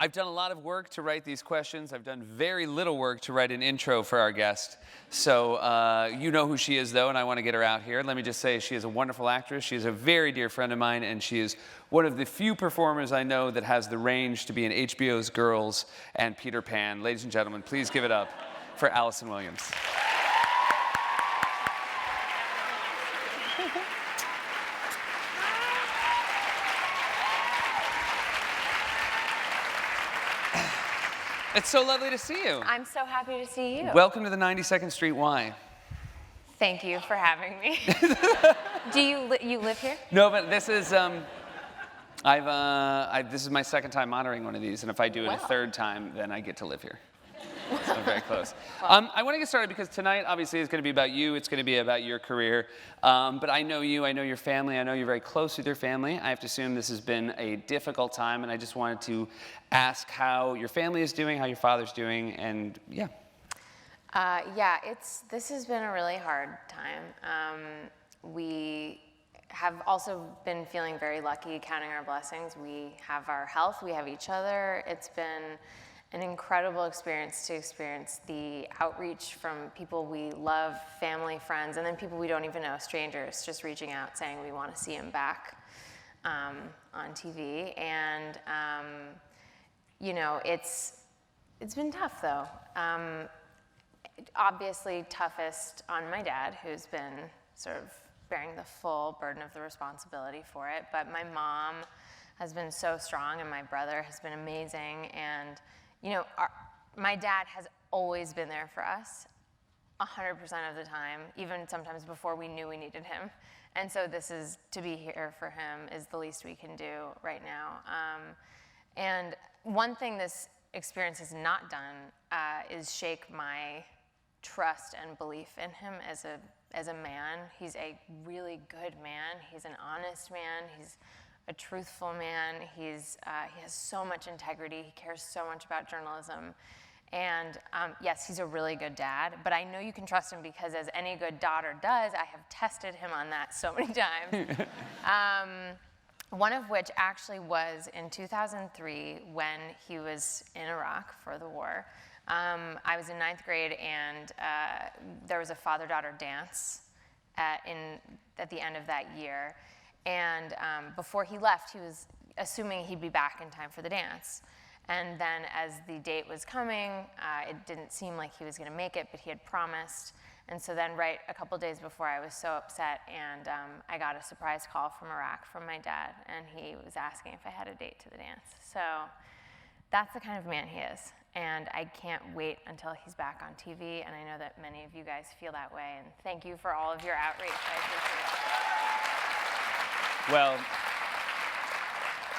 I've done a lot of work to write these questions. I've done very little work to write an intro for our guest. So you know who she is, though, and I want to get her out here. Let me just say she is a wonderful actress. She is a very dear friend of mine, and she is one of the few performers I know that has the range to be in HBO's Girls and Peter Pan. Ladies and gentlemen, please give it up for Allison Williams. It's so lovely to see you. I'm so happy to see you. Welcome to the 92nd Street Y. Thank you for having me. Do you live here? No, but this is this is my second time monitoring one of these, and if I do it a third time, then I get to live here. So very close. I want to get started because tonight, obviously, is going to be about you. It's going to be about your career. But I know you. I know your family. I know you're very close with your family. I have to assume this has been a difficult time, and I just wanted to ask how your family is doing, how your father's doing, and yeah. This has been a really hard time. We have also been feeling very lucky, counting our blessings. We have our health. We have each other. It's been an incredible experience to experience the outreach from people we love, family, friends, and then people we don't even know, strangers, just reaching out saying we want to see him back on TV. And it's been tough though. Obviously toughest on my dad, who's been sort of bearing the full burden of the responsibility for it. But my mom has been so strong, and my brother has been amazing. And my dad has always been there for us 100% of the time, even sometimes before we knew we needed him. And so to be here for him is the least we can do right now. And one thing this experience has not done is shake my trust and belief in him as a man. He's a really good man. He's an honest man. He's a truthful man. He has so much integrity. He cares so much about journalism. And yes, he's a really good dad, but I know you can trust him because as any good daughter does, I have tested him on that so many times. One of which actually was in 2003 when he was in Iraq for the war. I was in 9th grade and there was a father-daughter dance at the end of that year. And before he left, he was assuming he'd be back in time for the dance. And then as the date was coming, it didn't seem like he was going to make it, but he had promised. And so then right a couple days before, I was so upset, and I got a surprise call from Iraq from my dad, and he was asking if I had a date to the dance. So that's the kind of man he is. And I can't wait until he's back on TV, and I know that many of you guys feel that way. And thank you for all of your outreach. I appreciate it. Well,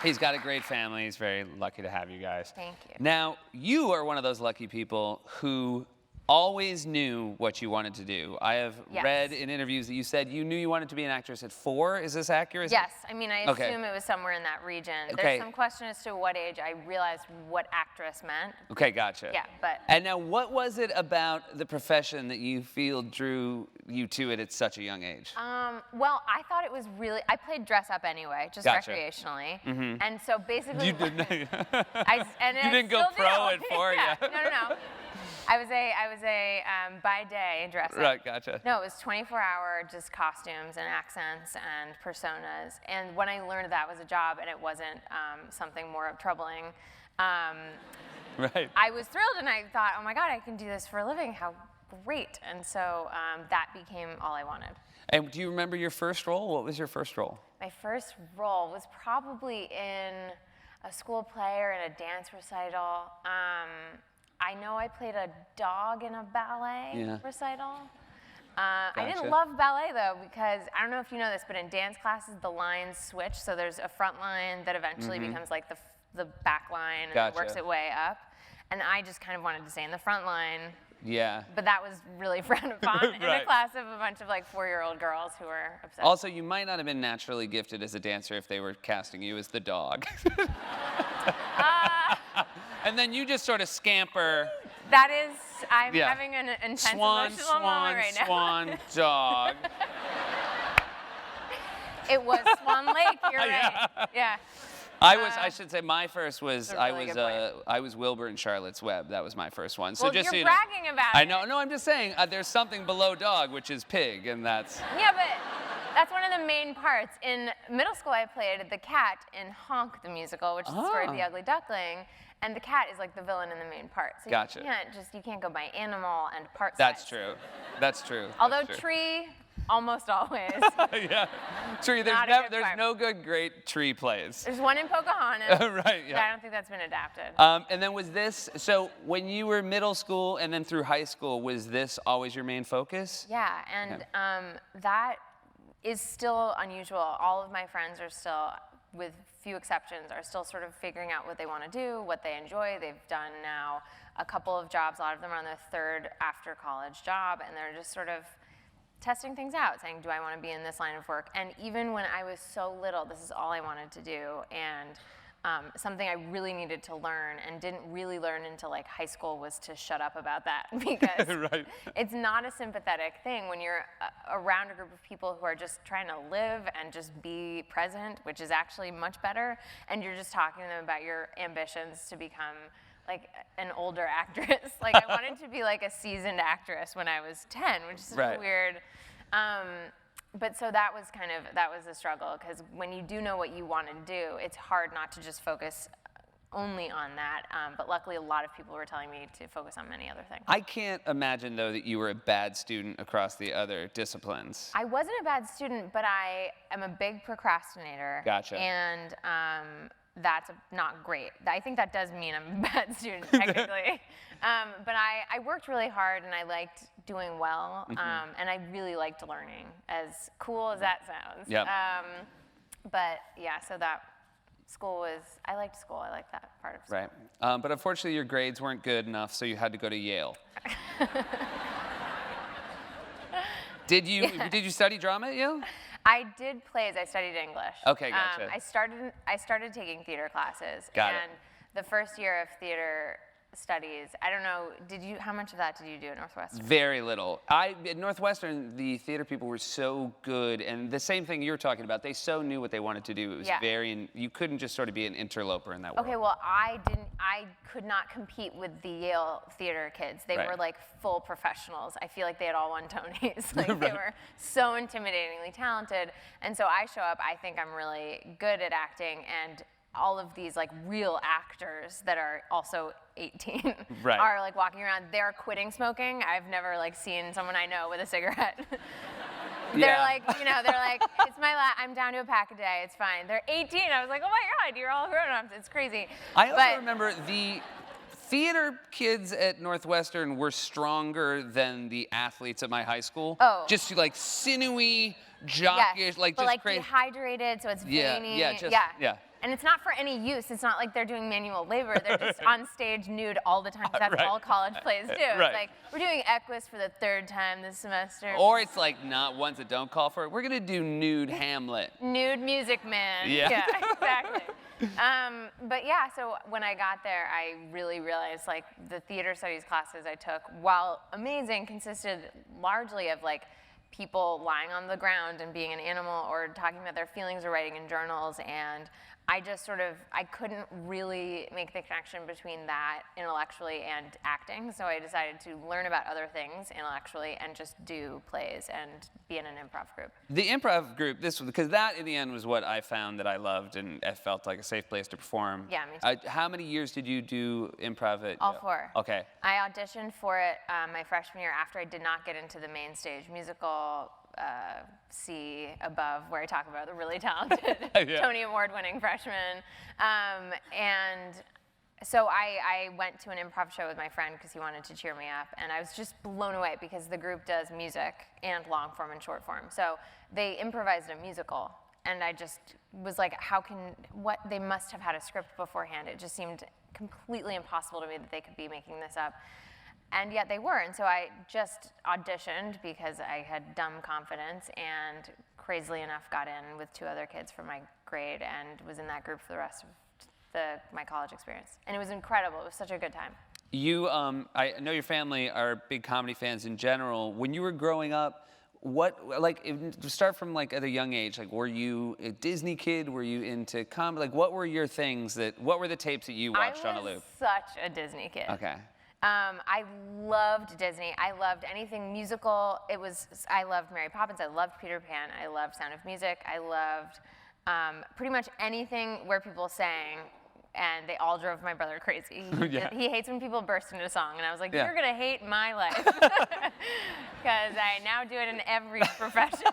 he's got a great family. He's very lucky to have you guys. Thank you. Now, you are one of those lucky people who always knew what you wanted to do. I have read in interviews that you said you knew you wanted to be an actress at 4. Is this accurate? Yes. I mean, I assume it was somewhere in that region. There's some question as to what age I realized what actress meant. Okay, gotcha. Yeah, but... And now, what was it about the profession that you feel drew you to it at such a young age? Well, I thought it was really... I played dress up anyway, just recreationally. Mm-hmm. And so basically... You didn't... you didn't go pro at 4, yeah. No. I was a by day dress up. Right, gotcha. No, it was 24-hour just costumes and accents and personas. And when I learned that was a job and it wasn't something more troubling, right. I was thrilled and I thought, oh my God, I can do this for a living. How great. And so that became all I wanted. And do you remember your first role? What was your first role? My first role was probably in a school play or in a dance recital. I know I played a dog in a ballet recital. Gotcha. I didn't love ballet though because I don't know if you know this, but in dance classes the lines switch. So there's a front line that eventually becomes like the back line and works its way up. And I just kind of wanted to stay in the front line. Yeah. But that was really frowned upon in a class of a bunch of like 4-year-old girls who were obsessed. Also, you might not have been naturally gifted as a dancer if they were casting you as the dog. And then you just sort of scamper. That is, I'm having an intense emotional moment right now. Swan, dog. It was Swan Lake, you're right. Yeah. I should say my first was, That's a really good point. I was Wilbur in Charlotte's Web. That was my first one. So Well, just you're so you bragging about I it. know, no, I'm just saying, there's something below dog, which is pig, and that's. Yeah, but that's one of the main parts. In middle school, I played the cat in Honk the musical, which is the story of the Ugly Duckling, and the cat is like the villain in the main part. So Gotcha. you can't go by animal and part That's size. true. That's true. Although That's true. tree, almost always. Yeah. Tree. Not a good There's part. no good great tree plays. There's one in Pocahontas. Right. But Yeah. I don't think that's been adapted. And then was this, so when you were middle school and then through high school, was this always your main focus? Yeah, and that is still unusual. All of my friends are still, with few exceptions, are still sort of figuring out what they want to do, what they enjoy. They've done now a couple of jobs. A lot of them are on their third after college job, and they're just sort of testing things out, saying, do I want to be in this line of work? And even when I was so little, this is all I wanted to do. And something I really needed to learn and didn't really learn until like high school was to shut up about that, because Right. it's not a sympathetic thing when you're around a group of people who are just trying to live and just be present, which is actually much better, and you're just talking to them about your ambitions to become like an older actress. Like I wanted to be like a seasoned actress when I was 10, which is Right. weird. But so that was a struggle, because when you do know what you want to do, it's hard not to just focus only on that. But luckily, a lot of people were telling me to focus on many other things. I can't imagine, though, that you were a bad student across the other disciplines. I wasn't a bad student, but I am a big procrastinator. Gotcha. And that's not great. I think that does mean I'm a bad student, technically. But I worked really hard, and I liked doing well, and I really liked learning, as cool as that sounds. Yep. But yeah, so that school was, I liked school. I liked that part of school. Right. But unfortunately, your grades weren't good enough, so you had to go to Yale. Did you study drama at Yale? I did plays. I studied English. Okay, gotcha. I started taking theater classes. Got it. And the first year of theater studies, I don't know, how much of that did you do at Northwestern? Very little. At Northwestern, the theater people were so good, and the same thing you were talking about, they so knew what they wanted to do. It was you couldn't just sort of be an interloper in that world. Okay, well, I could not compete with the Yale theater kids. They Right. were like full professionals. I feel like they had all won Tonys. Like they Right. were so intimidatingly talented. And so I show up, I think I'm really good at acting, and all of these like real actors that are also 18 Right. are like walking around. They're quitting smoking. I've never like seen someone I know with a cigarette. They're Yeah. like, it's I'm down to a pack a day. It's fine. They're 18. I was like, oh my God, you're all grown-ups. It's crazy. I also But- remember the theater kids at Northwestern were stronger than the athletes at my high school. Oh. Just like sinewy, jockish, Yes, like but just like crazy. dehydrated, so it's Yeah, veiny. yeah. And it's not for any use. It's not like they're doing manual labor. They're just on stage nude all the time. 'Cause that's Right. all college plays do. Right. It's like, we're doing Equus for the 3rd time this semester. Or it's like not ones that don't call for it. We're gonna do nude Hamlet. Nude Music Man. Yeah. Exactly. But yeah, so when I got there, I really realized like the theater studies classes I took, while amazing, consisted largely of like people lying on the ground and being an animal or talking about their feelings or writing in journals. And I just I couldn't really make the connection between that intellectually and acting. So I decided to learn about other things intellectually and just do plays and be in an improv group. The improv group, because that in the end was what I found that I loved and it felt like a safe place to perform. Yeah, me too. How many years did you do improv at? All 4. Okay. I auditioned for it my freshman year after I did not get into the main stage musical. See above, where I talk about the really talented Yeah. Tony Award-winning freshman. And so I went to an improv show with my friend because he wanted to cheer me up, and I was just blown away because the group does music and long form and short form. So they improvised a musical, and I just was like, they must have had a script beforehand. It just seemed completely impossible to me that they could be making this up. And yet they were, and so I just auditioned because I had dumb confidence, and crazily enough got in with 2 other kids from my grade and was in that group for the rest of my college experience. And it was incredible. It was such a good time. You, I know your family are big comedy fans in general. When you were growing up, to start from like at a young age, like were you a Disney kid? Were you into comedy? Like what were your things what were the tapes that you watched on a loop? I was such a Disney kid. Okay. I loved Disney. I loved anything musical. I loved Mary Poppins. I loved Peter Pan. I loved Sound of Music. I loved pretty much anything where people sang, and they all drove my brother crazy. He hates when people burst into song, and I was like, you're gonna hate my life, because I now do it in every profession.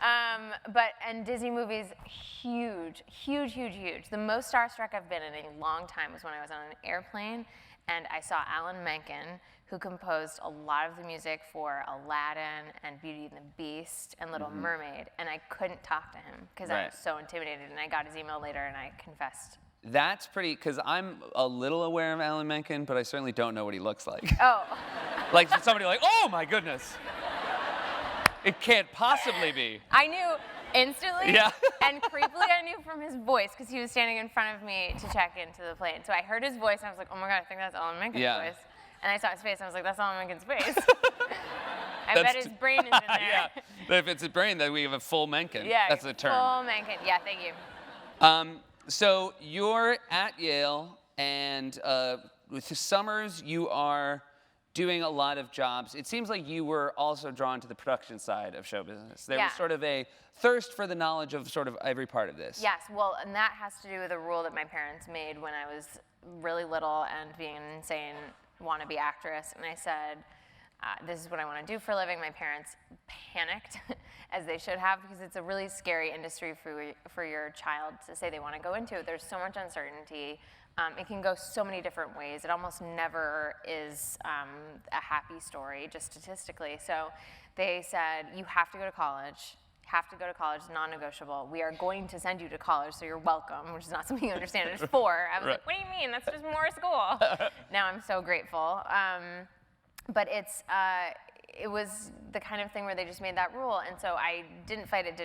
And Disney movies, huge, huge, huge, huge. The most starstruck I've been in a long time was when I was on an airplane, and I saw Alan Menken, who composed a lot of the music for Aladdin and Beauty and the Beast and Little Mermaid, and I couldn't talk to him because I was so intimidated, and I got his email later and I confessed. That's pretty, because I'm a little aware of Alan Menken, but I certainly don't know what he looks like. Oh. Like somebody like, oh my goodness. It can't possibly be. I knew instantly, Yeah. and creepily I knew from his voice, because he was standing in front of me to check into the plane. So I heard his voice, and I was like, oh my God, I think that's Alan Menken's voice. And I saw his face, and I was like, that's Alan Menken's face. I bet his brain is in there. Yeah, but if it's a brain, then we have a full Menken. Yeah, that's the term. Full Menken. Yeah, thank you. So you're at Yale, and with the summers, you are doing a lot of jobs. It seems like you were also drawn to the production side of show business. There was sort of a thirst for the knowledge of sort of every part of this. Yes, well, and that has to do with a rule that my parents made when I was really little and being an insane wannabe actress. And I said, this is what I want to do for a living. My parents panicked, as they should have, because it's a really scary industry for your child to say they want to go into. There's so much uncertainty. It can go so many different ways. It almost never is a happy story, just statistically. So they said, you have to go to college. Have to go to college, non-negotiable. We are going to send you to college, so you're welcome, which is not something you understand. It's for. I was like, what do you mean? That's just more school. Now I'm so grateful. But it was the kind of thing where they just made that rule, and so I didn't fight it,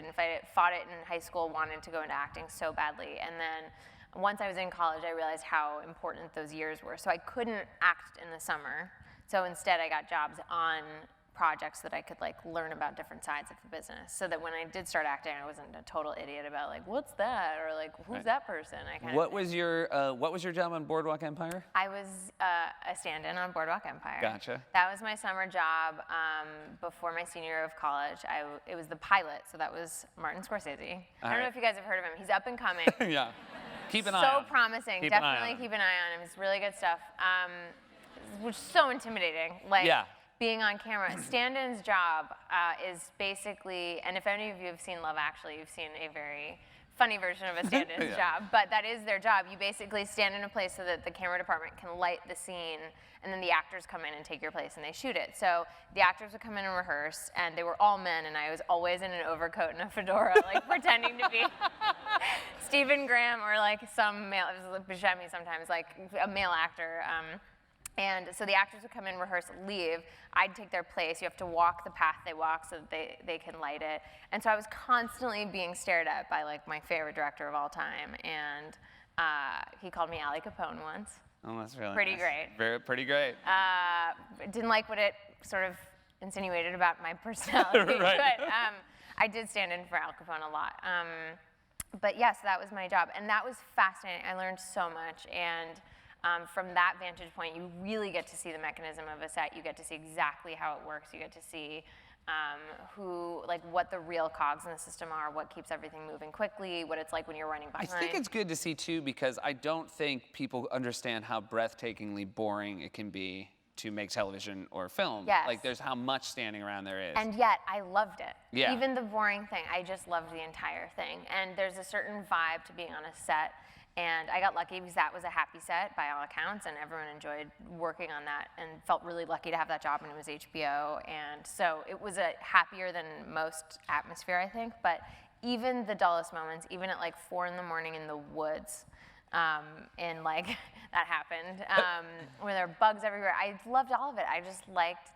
fought it in high school, wanted to go into acting so badly, and then once I was in college, I realized how important those years were. So I couldn't act in the summer, so instead I got jobs on projects that I could like learn about different sides of the business, so that when I did start acting, I wasn't a total idiot about like, what's that, or like, who's that person? What was your job on Boardwalk Empire? I was a stand-in on Boardwalk Empire. Gotcha. That was my summer job before my senior year of college. It was the pilot, so that was Martin Scorsese. I don't know if you guys have heard of him. He's up and coming. Yeah. Keep an eye on him. So promising. Definitely keep an eye on him. It's really good stuff. Which is so intimidating. Like, being on camera. Stand-in's job is basically, and if any of you have seen Love Actually, you've seen a very funny version of a stand-in's job, but that is their job. You basically stand in a place so that the camera department can light the scene, and then the actors come in and take your place and they shoot it. So the actors would come in and rehearse, and they were all men, and I was always in an overcoat and a fedora, like pretending to be Stephen Graham or like some male, it was Buscemi sometimes, like a male actor. And so the actors would come in, rehearse, leave. I'd take their place. You have to walk the path they walk so that they can light it. And so I was constantly being stared at by like my favorite director of all time. And he called me Allie Capone once. Oh, that's really pretty nice. Great. Pretty great. Didn't like what it sort of insinuated about my personality. Right. But I did stand in for Al Capone a lot. But yes, that was my job. And that was fascinating. I learned so much. And from that vantage point, you really get to see the mechanism of a set. You get to see exactly how it works. You get to see what the real cogs in the system are, what keeps everything moving quickly, what it's like when you're running behind. I think it's good to see, too, because I don't think people understand how breathtakingly boring it can be to make television or film. Yes. Like, there's how much standing around there is. And yet, I loved it. Yeah. Even the boring thing, I just loved the entire thing. And there's a certain vibe to being on a set. And I got lucky because that was a happy set by all accounts, and everyone enjoyed working on that and felt really lucky to have that job, and it was HBO. And so it was a happier than most atmosphere, I think. But even the dullest moments, even at like 4 in the morning in the woods, and like that happened, where there were bugs everywhere, I loved all of it. I just liked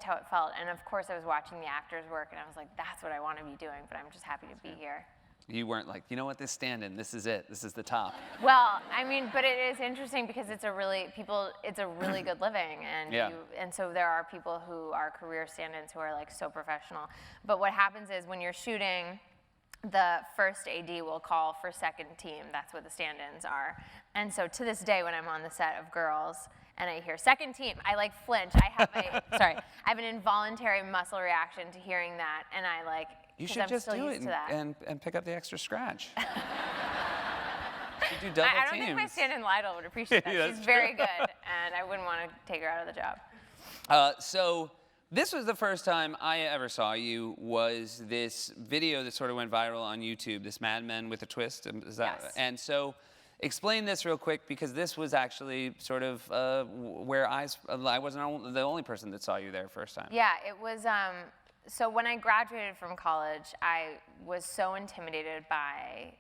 how it felt. And of course I was watching the actors work, and I was like, that's what I want to be doing, but I'm just happy to be here. You weren't like, you know what, this stand-in, this is it. This is the top. Well, I mean, but it is interesting because it's a really good living, and Yeah. and so there are people who are career stand-ins who are like so professional. But what happens is when you're shooting, the first AD will call for second team. That's what the stand-ins are. And so to this day, when I'm on the set of Girls and I hear second team, I like flinch. I have I have an involuntary muscle reaction to hearing that, and I like. You should I'm just still do used it to that. and pick up the extra scratch. You do double I don't teams. think my stand-in Lytle would appreciate that. Yeah, She's very good, and I wouldn't want to take her out of the job. So this was the first time I ever saw you, was this video that sort of went viral on YouTube, this Mad Men with a Twist. Is that, Yes. And so explain this real quick, because this was actually sort of where I wasn't the only person that saw you there first time. Yeah, it was, so when I graduated from college, I was so intimidated by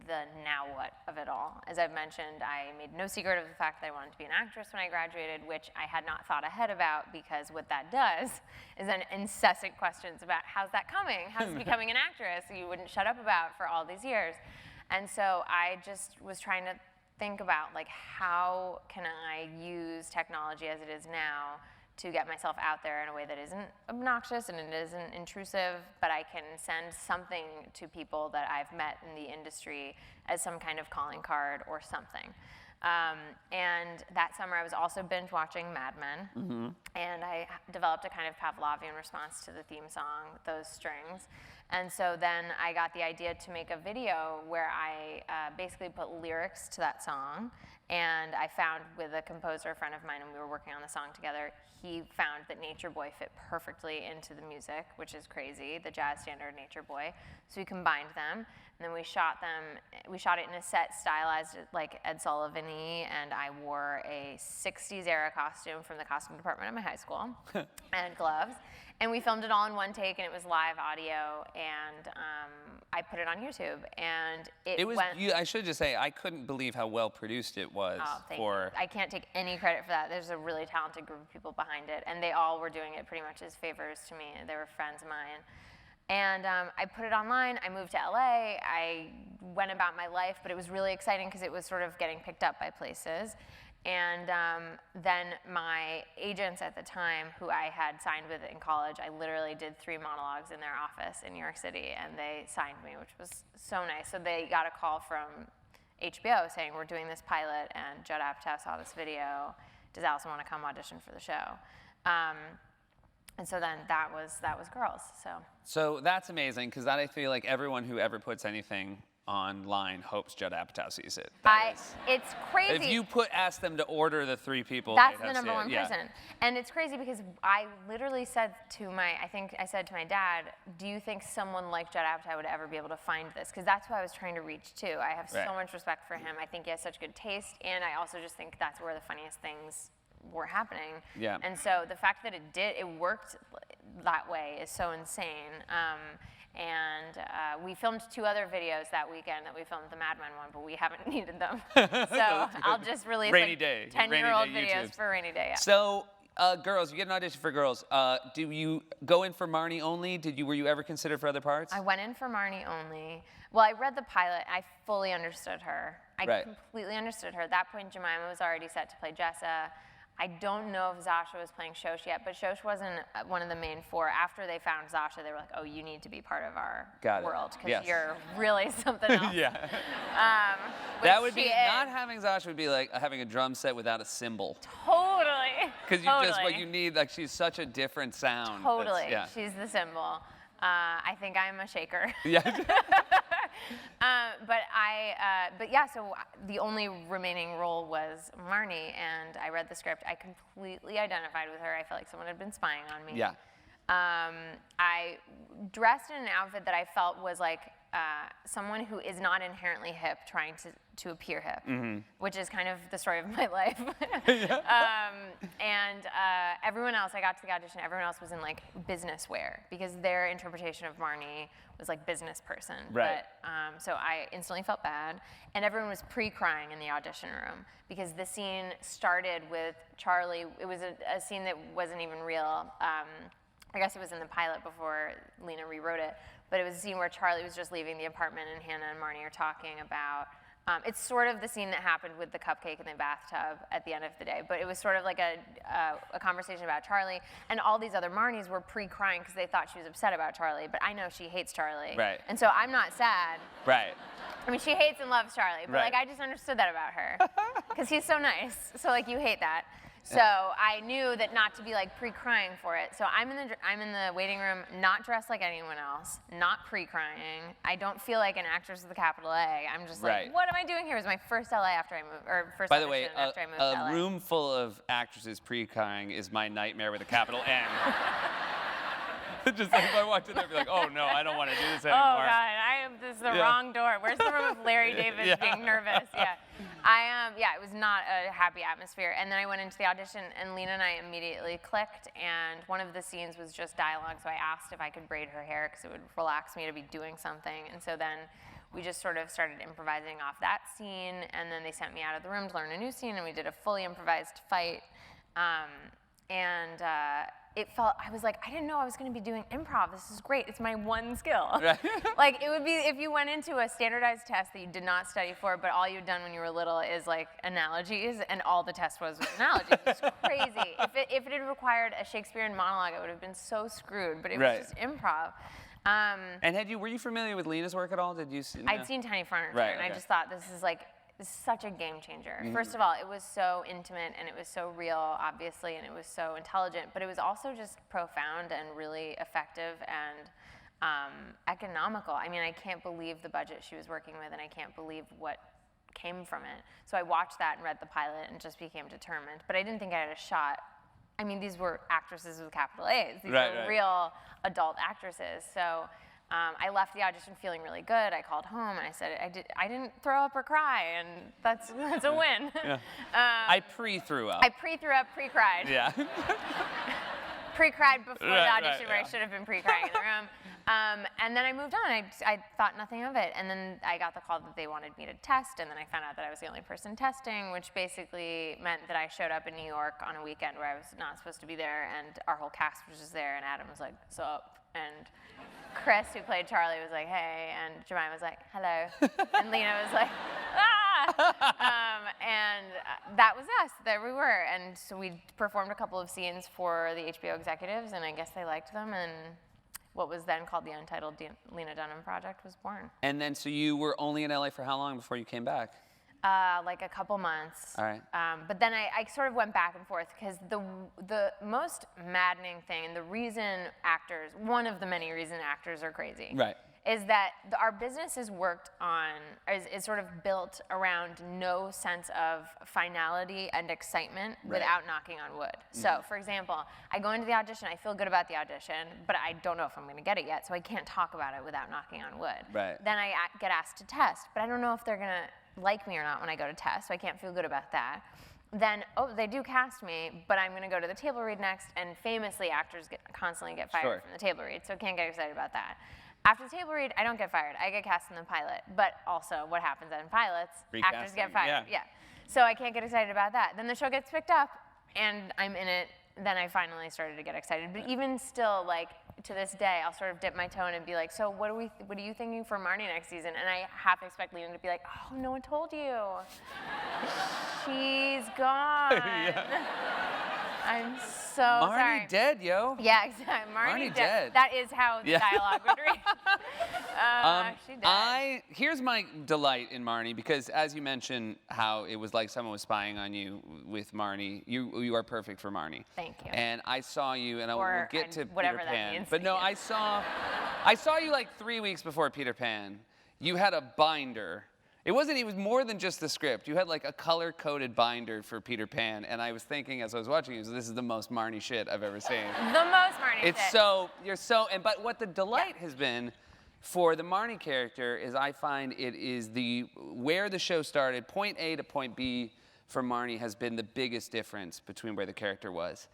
the now what of it all. As I've mentioned, I made no secret of the fact that I wanted to be an actress when I graduated, which I had not thought ahead about, because what that does is then incessant questions about how's that coming? How's becoming an actress you wouldn't shut up about for all these years. And so I just was trying to think about, like, how can I use technology as it is now to get myself out there in a way that isn't obnoxious and it isn't intrusive, but I can send something to people that I've met in the industry as some kind of calling card or something. And that summer I was also binge watching Mad Men, and I developed a kind of Pavlovian response to the theme song, those strings. And so then I got the idea to make a video where I basically put lyrics to that song, and I found with a composer friend of mine, and we were working on the song together, he found that Nature Boy fit perfectly into the music, which is crazy, the jazz standard Nature Boy. So we combined them, and then we shot it in a set stylized like Ed Sullivan-y, and I wore a 60s era costume from the costume department at my high school, and gloves. And we filmed it all in one take, and it was live audio, and I put it on YouTube, and it was. I should just say, I couldn't believe how well produced it was. Oh, thank you. I can't take any credit for that. There's a really talented group of people behind it, and they all were doing it pretty much as favors to me. They were friends of mine. And I put it online. I moved to LA. I went about my life, but it was really exciting because it was sort of getting picked up by places. And then my agents at the time, who I had signed with in college, I literally did 3 monologues in their office in New York City, and they signed me, which was so nice. So they got a call from HBO saying, we're doing this pilot, and Judd Apatow saw this video. Does Allison want to come audition for the show? And so then that was Girls. So that's amazing, because I feel like everyone who ever puts anything online hopes Judd Apatow sees it. It's crazy. If you ask them to order the 3 people, that's the number one yeah. person. And it's crazy because I literally said to I said to my dad, do you think someone like Judd Apatow would ever be able to find this? Because that's who I was trying to reach too. I have so much respect for him. I think he has such good taste, and I also just think that's where the funniest things were happening. Yeah. And so the fact that it worked that way is so insane. And we filmed 2 other videos that weekend that we filmed the Mad Men one, but we haven't needed them. So I'll just release 10-year-old videos for rainy day. Yeah. So Girls, you get an audition for Girls. Do you go in for Marnie only? Were you ever considered for other parts? I went in for Marnie only. Well, I read the pilot. I fully understood her. I completely understood her. At that point, Jemima was already set to play Jessa. I don't know if Zasha was playing Shosh yet, but Shosh wasn't one of the main 4. After they found Zasha, they were like, oh, you need to be part of our world, because you're really something else. Yeah. That would be, not having Zasha would be like having a drum set without a cymbal. Totally. Because what you need, like, she's such a different sound. Totally. She's the cymbal. I think I'm a shaker. Yeah. But yeah, so the only remaining role was Marnie, and I read the script. I completely identified with her. I felt like someone had been spying on me. Yeah. I dressed in an outfit that I felt was like someone who is not inherently hip trying to appear hip, which is kind of the story of my life. And everyone else, I got to the audition, everyone else was in like business wear, because their interpretation of Marnie was like business person. Right. But, so I instantly felt bad, and everyone was pre-crying in the audition room, because the scene started with Charlie. It was a scene that wasn't even real. I guess it was in the pilot before Lena rewrote it. but it was a scene where Charlie was just leaving the apartment and Hannah and Marnie are talking about, it's sort of the scene that happened with the cupcake in the bathtub at the end of the day, but it was sort of like a conversation about Charlie, and all these other Marnies were pre-crying because they thought she was upset about Charlie, but I know she hates Charlie. Right. And so I'm not sad. Right. I mean, she hates and loves Charlie, but Right. like I just understood that about her because he's so nice. So like you hate that. So I knew that not to be like pre-crying for it. So I'm in the waiting room, not dressed like anyone else, not pre-crying. I don't feel like an actress with a capital A. I'm just like, Right. what am I doing here? It was my first LA after I moved, or first By the way, audition after I moved to LA. a room full of actresses pre-crying is my nightmare with a capital N. Just like if I walked in there, I'd be like, oh no, I don't want to do this anymore. Oh God, this is the wrong door. Where's the room of Larry David being nervous? Yeah, it was not a happy atmosphere. And then I went into the audition, and Lena and I immediately clicked. And one of the scenes was just dialogue, so I asked if I could braid her hair because it would relax me to be doing something. And so then we just sort of started improvising off that scene, and then they sent me out of the room to learn a new scene, and we did a fully improvised fight. I was like, I didn't know I was going to be doing improv. This is great. It's my one skill. Right. Like, it would be if you went into a standardized test that you did not study for, but all you'd done when you were little is like analogies, and all the test was analogies. It was crazy. If it had required a Shakespearean monologue, I would have been so screwed, but it was just improv. And were you familiar with Lena's work at all? Did you see? I'd seen Tiny Furniture, Right, and I okay. just thought this is such a game changer. First of all, it was so intimate and it was so real, obviously, and it was so intelligent, but it was also just profound and really effective and economical. I mean, I can't believe the budget she was working with, and I can't believe what came from it. So I watched that and read the pilot and just became determined, but I didn't think I had a shot. I mean, these were actresses with capital A's. These were real adult actresses. So I left the audition feeling really good. I called home and I said, I didn't throw up or cry, and that's a win. Yeah. I pre-threw up. I pre-threw up, pre-cried. Yeah. Pre-cried before the audition where yeah. I should have been pre-crying in the room. And then I moved on. I thought nothing of it. And then I got the call that they wanted me to test, and then I found out that I was the only person testing, which basically meant that I showed up in New York on a weekend where I was not supposed to be there, and our whole cast was just there, and Adam was like, "Sup?" And Chris, who played Charlie, was like, "Hey," and Jemima was like, "Hello," and Lena was like, "Ah!" And that was us. There we were, and so we performed a couple of scenes for the HBO executives, and I guess they liked them, and what was then called the Untitled Lena Dunham Project was born. And then, so you were only in LA for how long before you came back? Like a couple months. All right. But then I sort of went back and forth because the most maddening thing, and the reason actors, one of the many reasons actors are crazy, Right. is that our business is worked on, is sort of built around no sense of finality and excitement without knocking on wood. So, for example, I go into the audition, I feel good about the audition, but I don't know if I'm going to get it yet, so I can't talk about it without knocking on wood. Right. Then I get asked to test, but I don't know if they're going to like me or not when I go to test, so I can't feel good about that. Then, they do cast me, but I'm going to go to the table read next, and famously actors constantly get fired from the table read, so I can't get excited about that. After the table read, I don't get fired. I get cast in the pilot. But also, what happens in pilots, actors get fired. Yeah. So I can't get excited about that. Then the show gets picked up, and I'm in it. Then I finally started to get excited. But even still, like, to this day, I'll sort of dip my toe in and be like, so what are you thinking for Marnie next season? And I half expect Lena to be like, oh, no one told you. She's gone. I'm so sorry. Marnie dead, yo. Yeah, exactly. Marnie dead. That is how the dialogue would read. She died. Here's my delight in Marnie, because as you mentioned how it was like someone was spying on you with Marnie, you are perfect for Marnie. Thank you. And I saw you, and we'll get to whatever Peter that Pan. means. But no, I saw you like 3 weeks before Peter Pan. You had a binder. It was more than just the script. You had like a color-coded binder for Peter Pan, and I was thinking as I was watching you, this is the most Marnie shit I've ever seen. The most Marnie shit. But what the delight has been for the Marnie character is I find it is where the show started, point A to point B for Marnie has been the biggest difference between where the character was.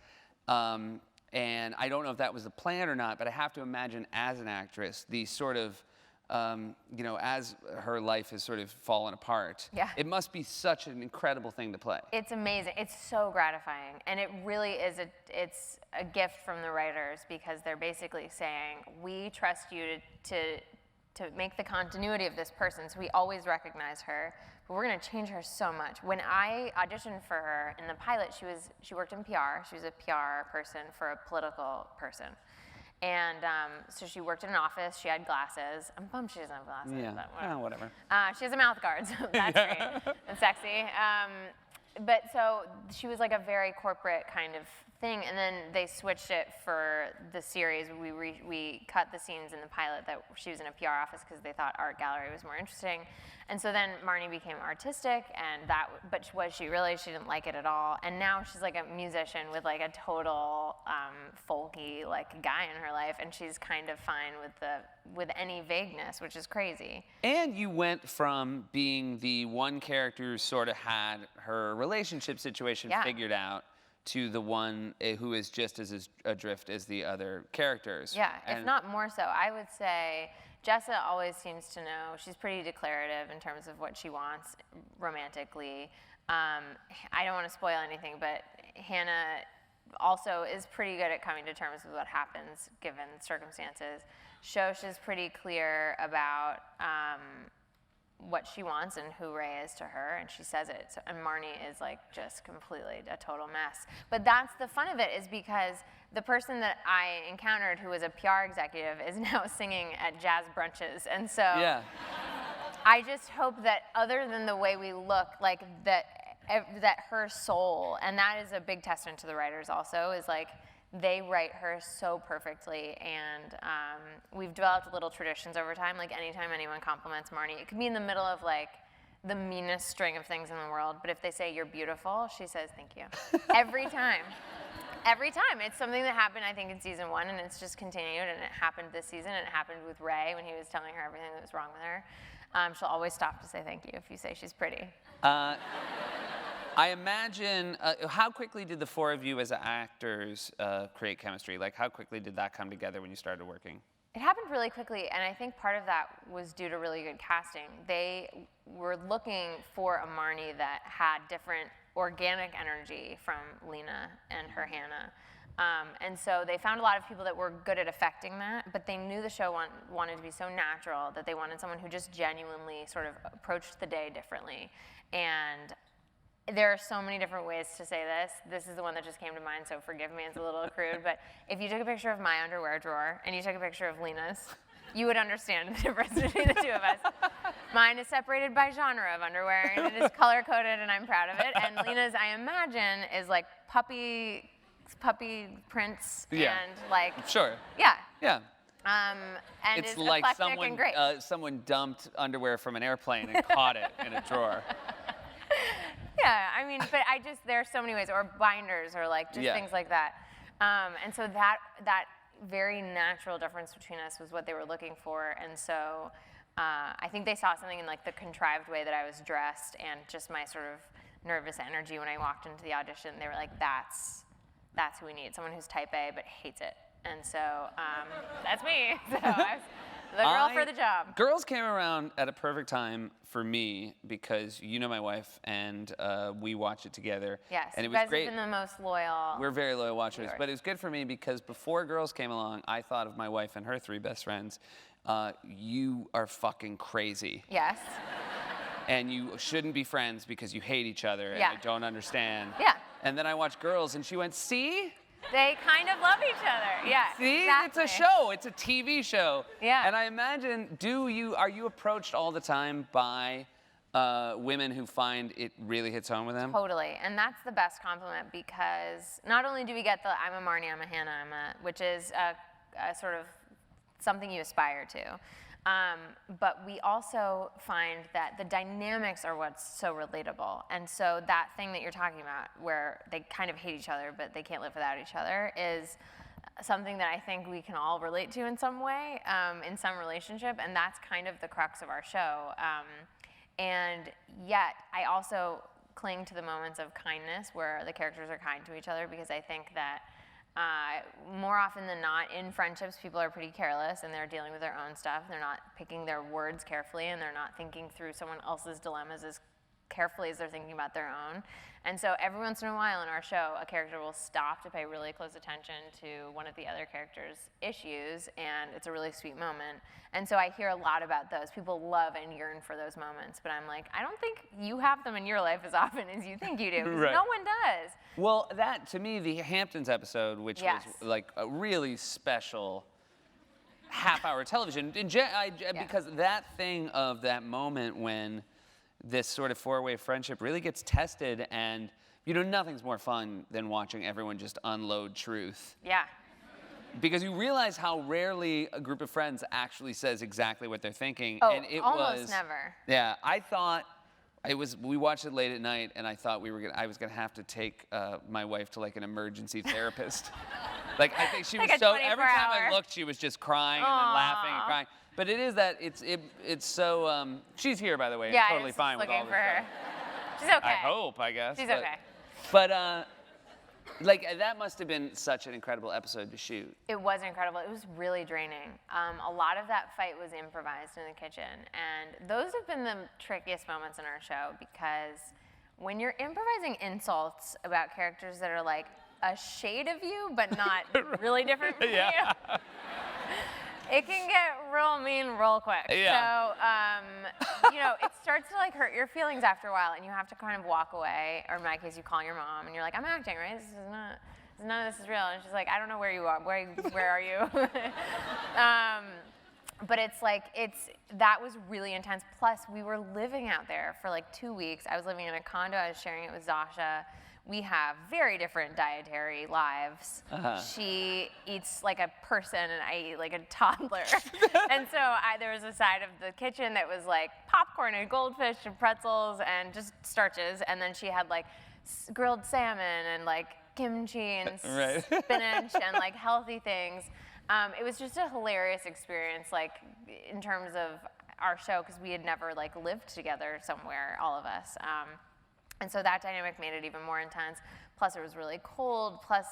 And I don't know if that was the plan or not, but I have to imagine as an actress, the sort of as her life has sort of fallen apart. Yeah. It must be such an incredible thing to play. It's amazing. It's so gratifying, and it really is. It's a gift from the writers because they're basically saying, we trust you to make the continuity of this person, so we always recognize her, but we're going to change her so much. When I auditioned for her in the pilot, she worked in PR. She was a PR person for a political person. And so she worked in an office. She had glasses. I'm bummed she doesn't have glasses. Yeah, But whatever. She has a mouth guard, so that's great and sexy. But so she was like a very corporate kind of thing, and then they switched it for the series. We cut the scenes in the pilot that she was in a PR office because they thought art gallery was more interesting. And so then Marnie became artistic, but was she really? She didn't like it at all. And now she's like a musician with like a total folky like guy in her life, and she's kind of fine with any vagueness, which is crazy. And you went from being the one character who sort of had her relationship situation figured out to the one who is just as adrift as the other characters. Yeah, if not more so. I would say Jessa always seems to know. She's pretty declarative in terms of what she wants romantically. I don't want to spoil anything, but Hannah also is pretty good at coming to terms with what happens given circumstances. Shosh is pretty clear about what she wants and who Ray is to her, and she says it. So, and Marnie is like just completely a total mess. But that's the fun of it, is because the person that I encountered who was a PR executive is now singing at jazz brunches, and so I just hope that other than the way we look, like that her soul, and that is a big testament to the writers also, is like they write her so perfectly, and we've developed little traditions over time. Like anytime anyone compliments Marnie, it could be in the middle of like the meanest string of things in the world, but if they say you're beautiful, she says thank you. Every time. Every time. It's something that happened, I think, in season 1, and it's just continued, and it happened this season, and it happened with Ray when he was telling her everything that was wrong with her. She'll always stop to say thank you if you say she's pretty. I imagine, how quickly did the four of you as actors create chemistry? Like, how quickly did that come together when you started working? It happened really quickly, and I think part of that was due to really good casting. They were looking for a Marnie that had different organic energy from Lena and her Hannah. And so they found a lot of people that were good at affecting that, but they knew the show wanted to be so natural that they wanted someone who just genuinely sort of approached the day differently. And there are so many different ways to say this. This is the one that just came to mind, so forgive me, it's a little crude. But if you took a picture of my underwear drawer and you took a picture of Lena's, you would understand the difference between the two of us. Mine is separated by genre of underwear, and it is color-coded, and I'm proud of it. And Lena's, I imagine, is like puppy prints and like... Sure. Yeah. Yeah. And it's is like eclectic and great. someone dumped underwear from an airplane and caught it in a drawer. Yeah, I mean, but there are so many ways, or binders, or like just things like that. And so that very natural difference between us was what they were looking for. And so I think they saw something in like the contrived way that I was dressed and just my sort of nervous energy when I walked into the audition. They were like, that's who we need, someone who's type A but hates it. And so that's me. So I was the girl for the job. Girls came around at a perfect time for me because you know my wife, and we watch it together. Yes, and it you was guys great. have been the most loyal. We're very loyal watchers, but it was good for me because before Girls came along, I thought of my wife and her 3 best friends. You are fucking crazy. Yes. And you shouldn't be friends because you hate each other, and I don't understand. Yeah. And then I watched Girls, and she went, see? They kind of love each other. Yeah. See, exactly. it's a show. It's a TV show. Yeah. And I imagine, are you approached all the time by women who find it really hits home with them? Totally. And that's the best compliment, because not only do we get the I'm a Marnie, I'm a Hannah, which is a sort of something you aspire to. But we also find that the dynamics are what's so relatable. And so that thing that you're talking about, where they kind of hate each other, but they can't live without each other, is something that I think we can all relate to in some way, in some relationship. And that's kind of the crux of our show. And yet, I also cling to the moments of kindness where the characters are kind to each other, because I think that More often than not, in friendships, people are pretty careless and they're dealing with their own stuff. They're not picking their words carefully and they're not thinking through someone else's dilemmas as carefully as they're thinking about their own. And so every once in a while in our show, a character will stop to pay really close attention to one of the other characters' issues, and it's a really sweet moment. And so I hear a lot about those. People love and yearn for those moments, but I'm like, I don't think you have them in your life as often as you think you do, because no one does. Well, that, to me, the Hamptons episode, which was like a really special half-hour television, because that thing of that moment when this sort of four-way friendship really gets tested, and nothing's more fun than watching everyone just unload truth. Yeah. Because you realize how rarely a group of friends actually says exactly what they're thinking. Oh, and it almost never. Yeah, I thought we watched it late at night, and I thought I was gonna have to take my wife to like an emergency therapist. Like, I think she was so, every time I looked, she was just crying and then laughing and crying. But it is that, it's so, she's here, by the way, yeah, totally fine with all this for her. stuff. She's okay. I hope, I guess. She's okay. But, like, that must have been such an incredible episode to shoot. It was incredible. It was really draining. A lot of that fight was improvised in the kitchen, and those have been the trickiest moments in our show, because when you're improvising insults about characters that are like a shade of you, but not really different from you, it can get real mean real quick. Yeah. So, it starts to like hurt your feelings after a while, and you have to kind of walk away. Or in my case, you call your mom, and you're like, "I'm acting, right? None of this is real." And she's like, "I don't know where you are. Where are you?" But it's like, that was really intense. Plus, we were living out there for like 2 weeks. I was living in a condo. I was sharing it with Zasha. We have very different dietary lives. She eats like a person, and I eat like a toddler. And so there was a side of the kitchen that was like popcorn and goldfish and pretzels and just starches. And then she had like grilled salmon and like kimchi and spinach and like healthy things. It was just a hilarious experience, like in terms of our show, because we had never like lived together somewhere, all of us. And so that dynamic made it even more intense. Plus, it was really cold. Plus,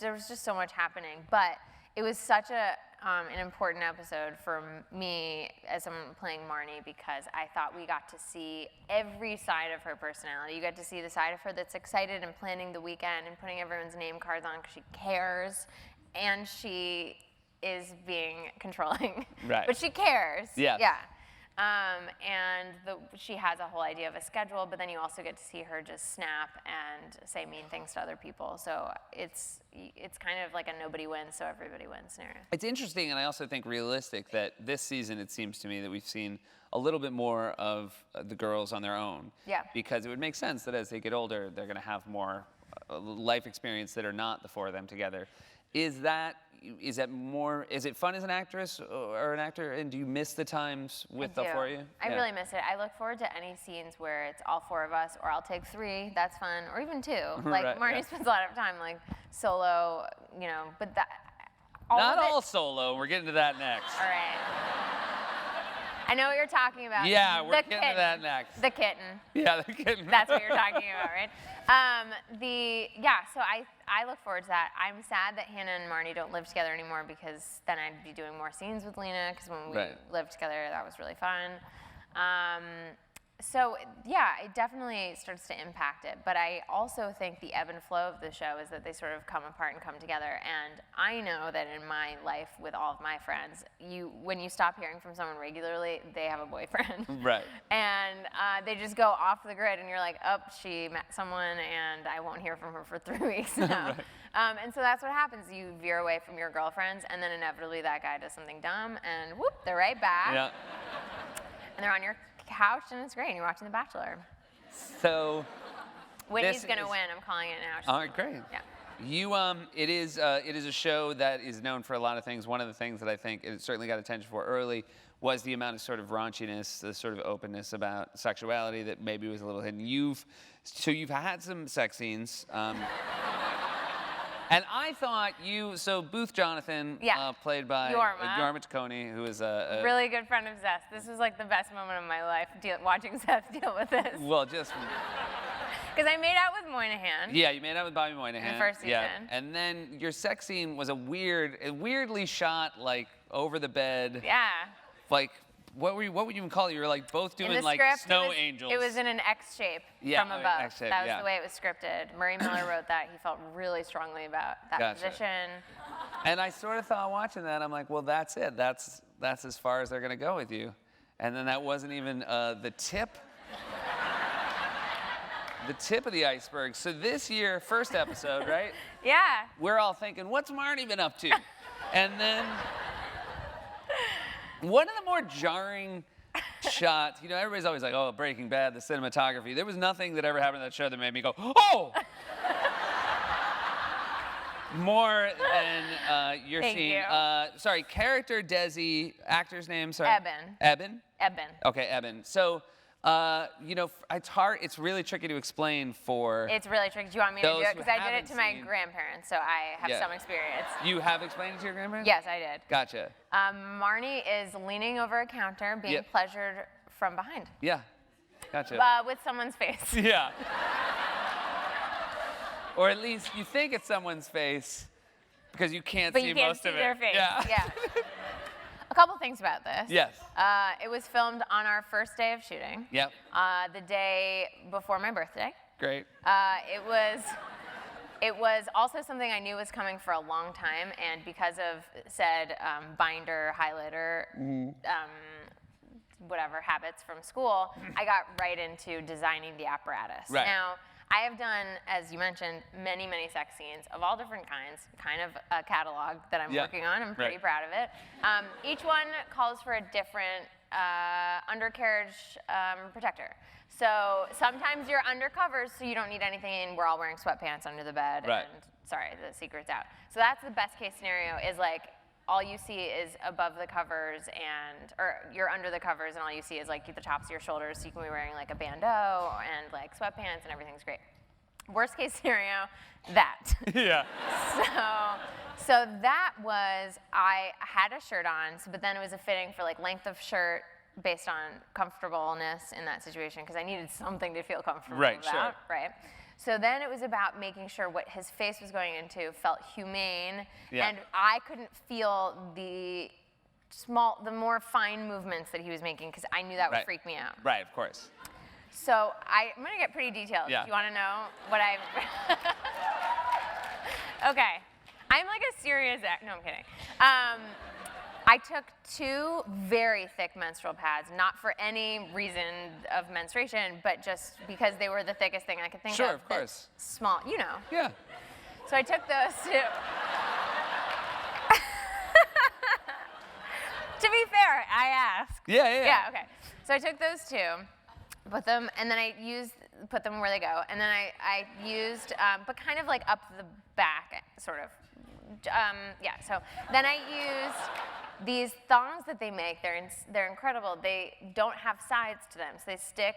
there was just so much happening. But it was such an important episode for me as someone playing Marnie, because I thought we got to see every side of her personality. You got to see the side of her that's excited and planning the weekend and putting everyone's name cards on because she cares, and she is being controlling. Right. But she cares. Yeah. Yeah. And she has a whole idea of a schedule, but then you also get to see her just snap and say mean things to other people. So it's kind of like a nobody wins, so everybody wins scenario. It's interesting, and I also think realistic, that this season it seems to me that we've seen a little bit more of the girls on their own. Yeah. Because it would make sense that as they get older, they're going to have more life experience that are not the four of them together. Is it fun as an actress or an actor, and do you miss the times with the four of you? I really miss it. I look forward to any scenes where it's all four of us, or I'll take 3, that's fun, or even 2. Like Marnie spends a lot of time like solo, but that not all solo. We're getting to that next. All right. I know what you're talking about. Yeah, we're getting to that next. The kitten. Yeah, the kitten. That's what you're talking about, right? So I look forward to that. I'm sad that Hannah and Marnie don't live together anymore, because then I'd be doing more scenes with Lena, because when we lived together, that was really fun. So yeah, it definitely starts to impact it. But I also think the ebb and flow of the show is that they sort of come apart and come together. And I know that in my life with all of my friends, when you stop hearing from someone regularly, they have a boyfriend. Right. And they just go off the grid, and you're like, oh, she met someone, and I won't hear from her for 3 weeks now. And so that's what happens. You veer away from your girlfriends, and then inevitably that guy does something dumb, and whoop, they're right back. Yeah. And they're on your couch, and it's great. And you're watching The Bachelor. So Whitney's gonna win. I'm calling it now. All right, great. Yeah. It is a show that is known for a lot of things. One of the things that I think it certainly got attention for early was the amount of sort of raunchiness, the sort of openness about sexuality that maybe was a little hidden. You've had some sex scenes. And I thought Booth Jonathan, played by Yorma Taccone, who is a really good friend of Seth. This was like the best moment of my life, watching Seth deal with this. Well, just Because I made out with Moynihan. Yeah, you made out with Bobby Moynihan. In the first season. Yeah. And then your sex scene was weirdly shot, like, over the bed. Yeah. Like, what would you even call it? You were like both doing like script, snow angels. It was in an X shape from above. X-shape, that was the way it was scripted. Murray Miller wrote that. He felt really strongly about that position. And I sort of thought watching that, I'm like, well, that's it. That's as far as they're gonna go with you. And then that wasn't even the tip. The tip of the iceberg. So this year, first episode, right? Yeah. We're all thinking, what's Marnie been up to? And then one of the more jarring shots, you know, everybody's always like, oh, Breaking Bad, the cinematography. There was nothing that ever happened in that show that made me go, oh! More than your Thank scene. you. Sorry, character Desi, actor's name, sorry? Eben. Eben? Eben. Okay, Eben. So, you know, it's really tricky to explain for It's really tricky. Do you want me to do those it? who Because I did it haven't to my seen- grandparents, so I have some experience. You have explained it to your grandparents? Yes, I did. Gotcha. Marnie is leaning over a counter, being Yep. pleasured from behind. Yeah, gotcha. With someone's face. Yeah. Or at least you think it's someone's face because you can't But see you can't most see of it. their face. Yeah. A couple things about this. Yes. It was filmed on our first day of shooting. Yep. The day before my birthday. Great. It was also something I knew was coming for a long time, and because of said binder, highlighter, whatever habits from school, I got right into designing the apparatus. Right. Now, I have done, as you mentioned, many, many sex scenes of all different kinds, kind of a catalog that I'm working on. I'm pretty proud of it. Each one calls for a different undercarriage protector. So sometimes you're undercover, so you don't need anything, and we're all wearing sweatpants under the bed. Right. And sorry, the secret's out. So that's the best case scenario, is like all you see is above the covers, or you're under the covers, and all you see is like the tops of your shoulders, so you can be wearing like a bandeau and like sweatpants, and everything's great. Worst case scenario, that. Yeah. So that was, I had a shirt on, but then it was a fitting for like length of shirt based on comfortableness in that situation, because I needed something to feel comfortable about. Sure. Right. So then it was about making sure what his face was going into felt humane, and I couldn't feel the more fine movements that he was making, because I knew that would freak me out. Right, of course. So I'm gonna get pretty detailed. Yeah. Do you wanna know what I... Okay, I'm like a serious no, I'm kidding. I took 2 very thick menstrual pads, not for any reason of menstruation, but just because they were the thickest thing I could think of. Sure, of course. Small, you know. Yeah. So I took those 2. To be fair, I asked. Yeah. Yeah, okay. So I took those 2, put them, and then put them where they go. And then I used, but kind of like up the back, sort of. Yeah, so then I used these thongs that they make. They're incredible. They don't have sides to them, so they stick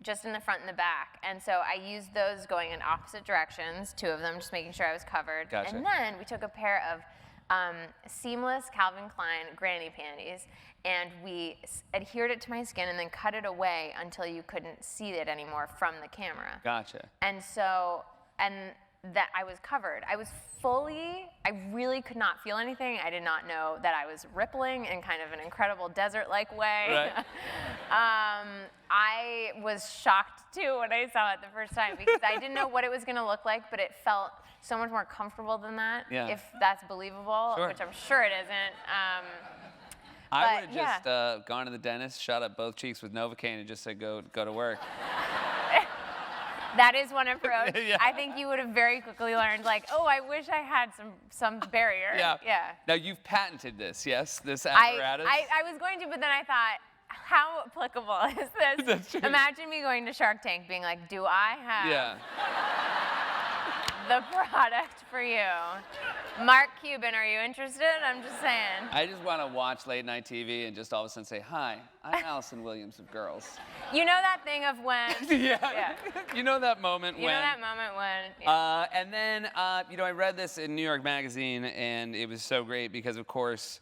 just in the front and the back. And so I used those going in opposite directions, 2 of them, just making sure I was covered. Gotcha. And then we took a pair of seamless Calvin Klein granny panties, and we adhered it to my skin and then cut it away until you couldn't see it anymore from the camera. Gotcha. And so, that I was covered. I really could not feel anything. I did not know that I was rippling in kind of an incredible desert-like way. Right. I was shocked too when I saw it the first time, because I didn't know what it was gonna look like, but it felt so much more comfortable than that, if that's believable, which I'm sure it isn't. I would have just gone to the dentist, shot up both cheeks with Novocaine, and just said, go to work. That is one approach. Yeah. I think you would have very quickly learned, like, oh, I wish I had some barrier. Yeah. Now, you've patented this, yes? This apparatus? I was going to, but then I thought, how applicable is this? That's true. Imagine me going to Shark Tank being like, do I have the product for you? Mark Cuban, are you interested? I'm just saying. I just want to watch late night TV and just all of a sudden say, hi, I'm Allison Williams of Girls. You know that thing of when... Yeah. You know that moment when... You know that moment when... And then, you know, I read this in New York Magazine, and it was so great because, of course,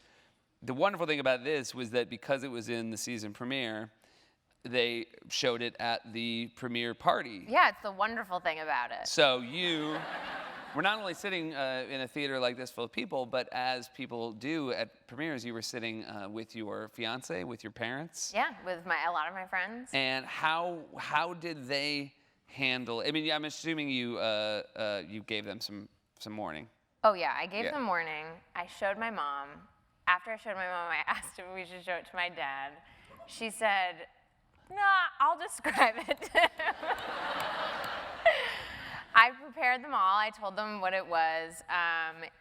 the wonderful thing about this was that because it was in the season premiere, they showed it at the premiere party. Yeah, it's the wonderful thing about it. So you were not only sitting in a theater like this full of people, but as people do at premieres, you were sitting with your fiance, with your parents. Yeah, with a lot of my friends. And how did they handle? I mean, I'm assuming you you gave them some warning. Oh yeah, I gave them warning. I showed my mom. After I showed my mom, I asked if we should show it to my dad. She said, "Nah, I'll describe it to him." I prepared them all. I told them what it was,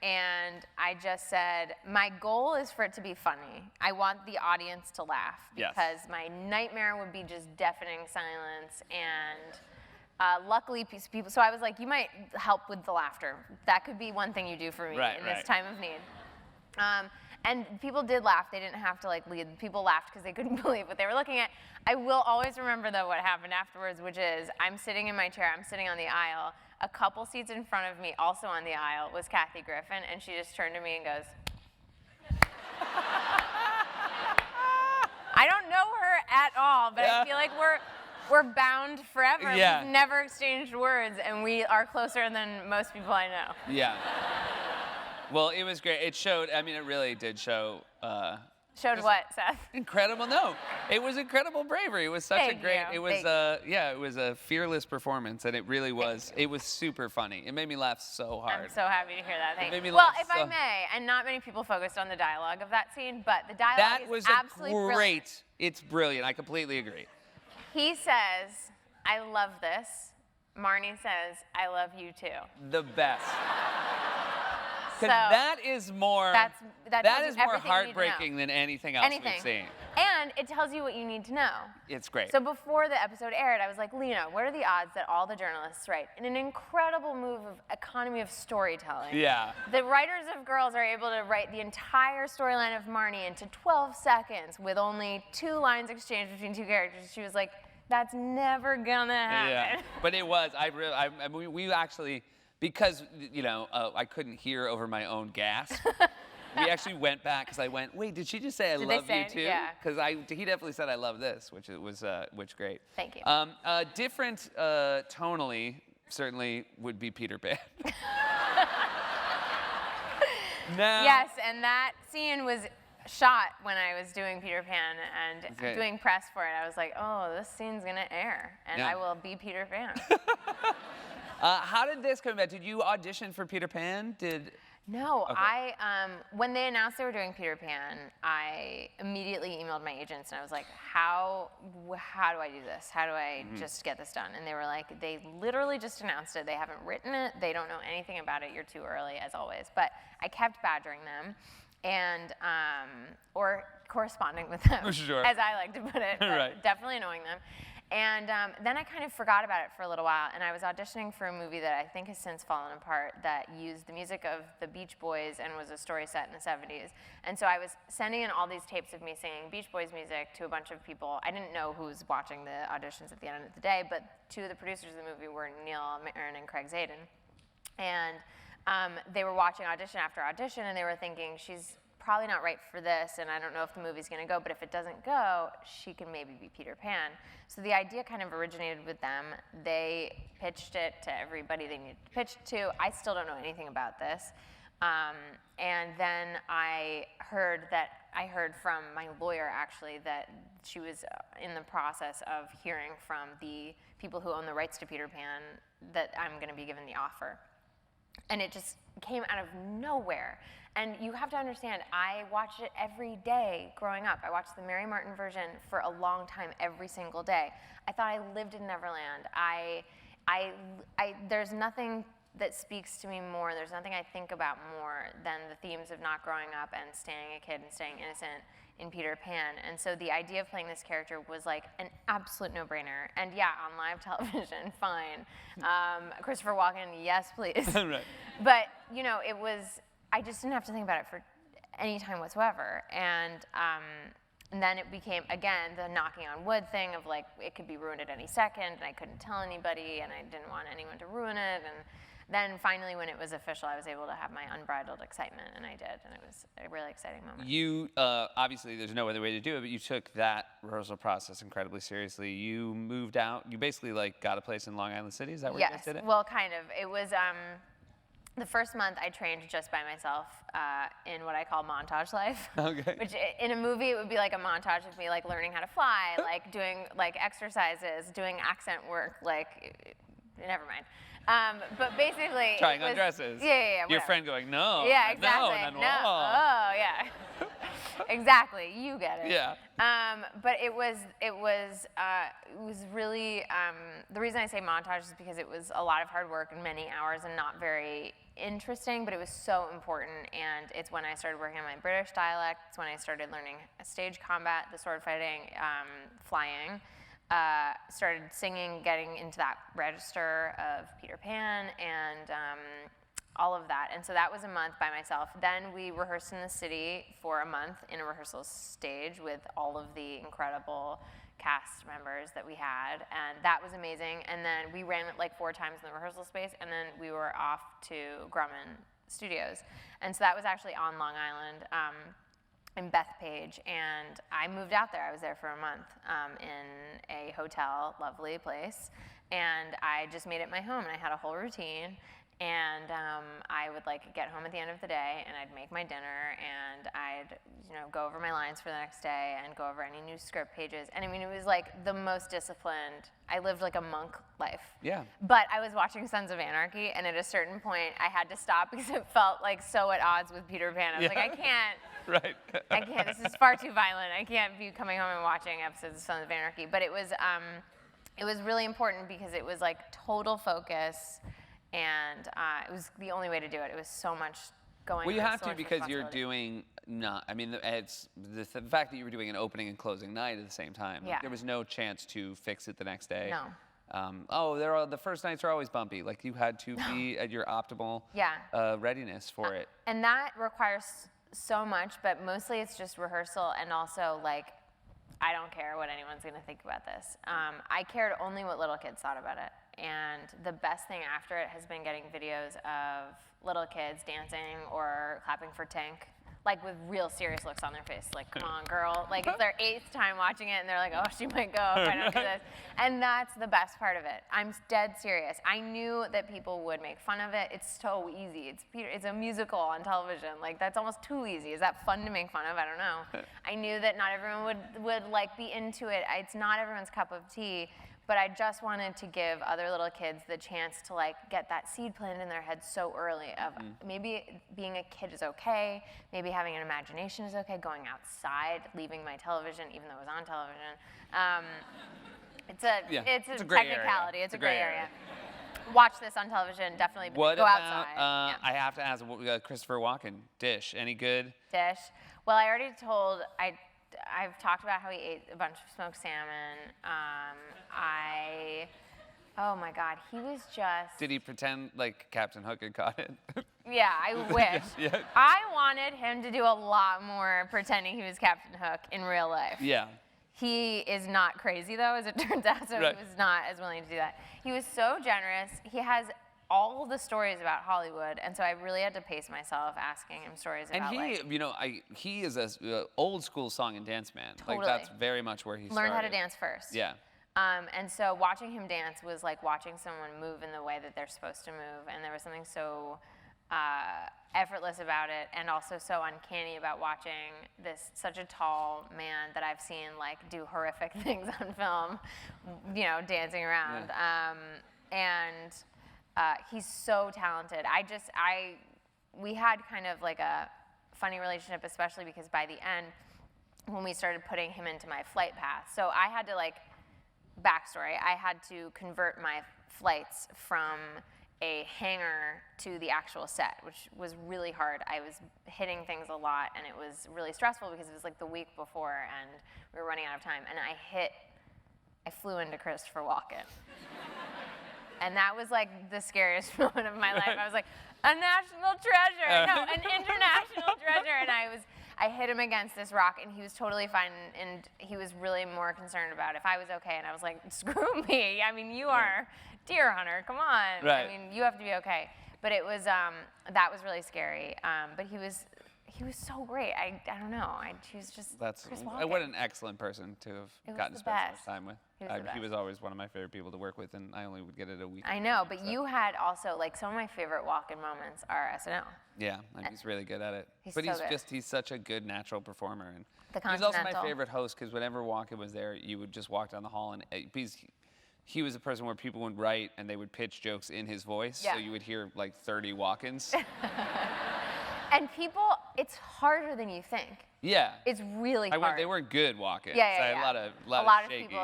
and I just said, my goal is for it to be funny. I want the audience to laugh because my nightmare would be just deafening silence. And luckily, people. So I was like, you might help with the laughter. That could be one thing you do for me in this time of need. And people did laugh. They didn't have to like lead. People laughed because they couldn't believe what they were looking at. I will always remember though what happened afterwards, which is I'm sitting in my chair. I'm sitting on the aisle. A couple seats in front of me, also on the aisle, was Kathy Griffin, and she just turned to me and goes. I don't know her at all, but I feel like we're bound forever. Yeah. We've never exchanged words, and we are closer than most people I know. Yeah. Well, it was great. It showed, I mean, it really did show. Showed what, Seth? Incredible, no. It was incredible bravery. It was such Thank a great, you. it was, it was a fearless performance, and it really was. It was super funny. It made me laugh so hard. I'm so happy to hear that. Thank you. Made me Well, laugh if I may, and not many people focused on the dialogue of that scene, but the dialogue That was absolutely great. brilliant. It's brilliant. I completely agree. He says, "I love this." Marnie says, "I love you too." The best. So Because that is more, that is more heartbreaking than anything else we've seen. And it tells you what you need to know. It's great. So before the episode aired, I was like, Lena, what are the odds that all the journalists write? In an incredible move of economy of storytelling, Yeah. the writers of Girls are able to write the entire storyline of Marnie into 12 seconds with only 2 lines exchanged between 2 characters. She was like, that's never gonna happen. Yeah. But it was. I mean, we actually, because, you know, I couldn't hear over my own gasp. We actually went back because I went, wait, did she just say I love you too? Yeah. Because he definitely said I love this, which great. Thank you. Different tonally certainly would be Peter Pan. Now, yes, and that scene was shot when I was doing Peter Pan and doing press for it. I was like, oh, this scene's gonna air, and I will be Peter Pan. How did this come about? Did you audition for Peter Pan? No, Okay. When they announced they were doing Peter Pan, I immediately emailed my agents and I was like, how do I do this? How do I just get this done? And they were like, they literally just announced it. They haven't written it. They don't know anything about it. You're too early, as always. But I kept badgering them and, or corresponding with them, Sure. as I like to put it, but Right. definitely annoying them. And then I kind of forgot about it for a little while, and I was auditioning for a movie that I think has since fallen apart that used the music of the Beach Boys and was a story set in the 70s. And so I was sending in all these tapes of me singing Beach Boys music to a bunch of people. I didn't know who was watching the auditions at the end of the day, but 2 of the producers of the movie were Neil Marin and Craig Zaden. And they were watching audition after audition, and they were thinking, she's probably not right for this, and I don't know if the movie's gonna go, but if it doesn't go, she can maybe be Peter Pan. So the idea kind of originated with them. They pitched it to everybody they needed to pitch it to. I still don't know anything about this. And then I heard from my lawyer actually that she was in the process of hearing from the people who own the rights to Peter Pan that I'm gonna be given the offer. And it just came out of nowhere. And you have to understand, I watched it every day growing up. I watched the Mary Martin version for a long time, every single day. I thought I lived in Neverland. There's nothing that speaks to me more, there's nothing I think about more than the themes of not growing up and staying a kid and staying innocent in Peter Pan. And so the idea of playing this character was like an absolute no-brainer. And yeah, on live television, fine. Christopher Walken, yes, please. Right. But, you know, I just didn't have to think about it for any time whatsoever. And then it became, again, the knocking on wood thing of like, it could be ruined at any second, and I couldn't tell anybody, and I didn't want anyone to ruin it. then finally, when it was official, I was able to have my unbridled excitement, and I did, and it was a really exciting moment. You, obviously, there's no other way to do it, but you took that rehearsal process incredibly seriously. You moved out. You basically, like, got a place in Long Island City. Is that where you guys did it? Well, kind of. It was the first month I trained just by myself in what I call montage life. Okay. Which in a movie it would be like a montage. It would be like learning how to fly, like doing like exercises, doing accent work, like never mind. But basically, trying on dresses. Yeah. Your friend going, no. Yeah, exactly. No, and then, no. oh. Oh, yeah. Exactly. You get it. Yeah. But it was really the reason I say montage is because it was a lot of hard work and many hours and not very interesting, but it was so important. And it's when I started working on my British dialect. It's when I started learning stage combat, the sword fighting, flying. Started singing, getting into that register of Peter Pan, and all of that. And so that was a month by myself. Then we rehearsed in the city for a month in a rehearsal stage with all of the incredible cast members that we had, and that was amazing. And then we ran it like 4 times in the rehearsal space, and then we were off to Grumman Studios. And so that was actually on Long Island. In Bethpage, and I moved out there. I was there for a month in a hotel, lovely place, and I just made it my home, and I had a whole routine, and I would like get home at the end of the day, and I'd make my dinner, and I'd go over my lines for the next day, and go over any new script pages, and I mean, it was like the most disciplined. I lived like a monk life. Yeah. But I was watching Sons of Anarchy, and at a certain point, I had to stop because it felt like so at odds with Peter Pan. I was like, I can't. Right. I can't. This is far too violent. I can't be coming home and watching episodes of Sons of Anarchy. But it was really important because it was like total focus, and it was the only way to do it. It was so much going. Well, you have to because you're doing I mean, it's the fact that you were doing an opening and closing night at the same time. Yeah. There was no chance to fix it the next day. No. The first nights are always bumpy. Like you had to be at your optimal readiness for it. And that requires so much, but mostly it's just rehearsal, and also like I don't care what anyone's gonna think about this. I cared only what little kids thought about it, and the best thing after it has been getting videos of little kids dancing or clapping for Tink, like with real serious looks on their face, like come on girl, like it's their 8th time watching it and they're like, oh, she might go if I don't do this. And that's the best part of it. I'm dead serious. I knew that people would make fun of it. It's so easy. It's a musical on television. Like that's almost too easy. Is that fun to make fun of? I don't know. I knew that not everyone would like be into it. It's not everyone's cup of tea. But I just wanted to give other little kids the chance to like get that seed planted in their head so early of maybe being a kid is okay, maybe having an imagination is okay, going outside, leaving my television even though it was on television. It's a gray technicality. area. It's a gray area. Watch this on television, definitely go outside. I have to ask, Christopher Walken, Dish, any good? Dish. Well, I already told, I've talked about how he ate a bunch of smoked salmon. Oh my God, he was just. Did he pretend like Captain Hook had caught it? Yeah, I wish. Yeah. I wanted him to do a lot more pretending he was Captain Hook in real life. Yeah. He is not crazy though, as it turns out, so Right. he was not as willing to do that. He was so generous. He has all the stories about Hollywood, and so I really had to pace myself asking him stories about. And he is a old school song and dance man. Totally. Like that's very much where he started. Learned how to dance first. Yeah. And so watching him dance was like watching someone move in the way that they're supposed to move, and there was something so effortless about it, and also so uncanny about watching such a tall man that I've seen like do horrific things on film, dancing around. Yeah. He's so talented. We had kind of like a funny relationship, especially because by the end, when we started putting him into my flight path, so I had to backstory, I had to convert my flights from a hangar to the actual set, which was really hard. I was hitting things a lot, and it was really stressful because it was like the week before, and we were running out of time, and I flew into Christopher Walken. And that was like the scariest moment of my life. I was like, a national treasure, no, an international treasure, and I hit him against this rock, and he was totally fine, and he was really more concerned about if I was okay, and I was like, screw me. I mean, you are deer hunter, come on. Right. I mean, you have to be okay. But it was, that was really scary. But he was so great. I don't know. He was just Chris Walken. What an excellent person to have gotten to spend so much time with. He was always one of my favorite people to work with, and I only would get it a week. I know, but you had also, like, some of my favorite Walken moments are SNL. Yeah, he's really good at it. He's Such a good natural performer. And the he's also my favorite host because whenever Walken was there, you would just walk down the hall, and he was a person where people would write and they would pitch jokes in his voice, so you would hear like 30 Walkens. And people, it's harder than you think. Yeah. It's really hard. They weren't good Walkens. Yeah. A lot of shaky,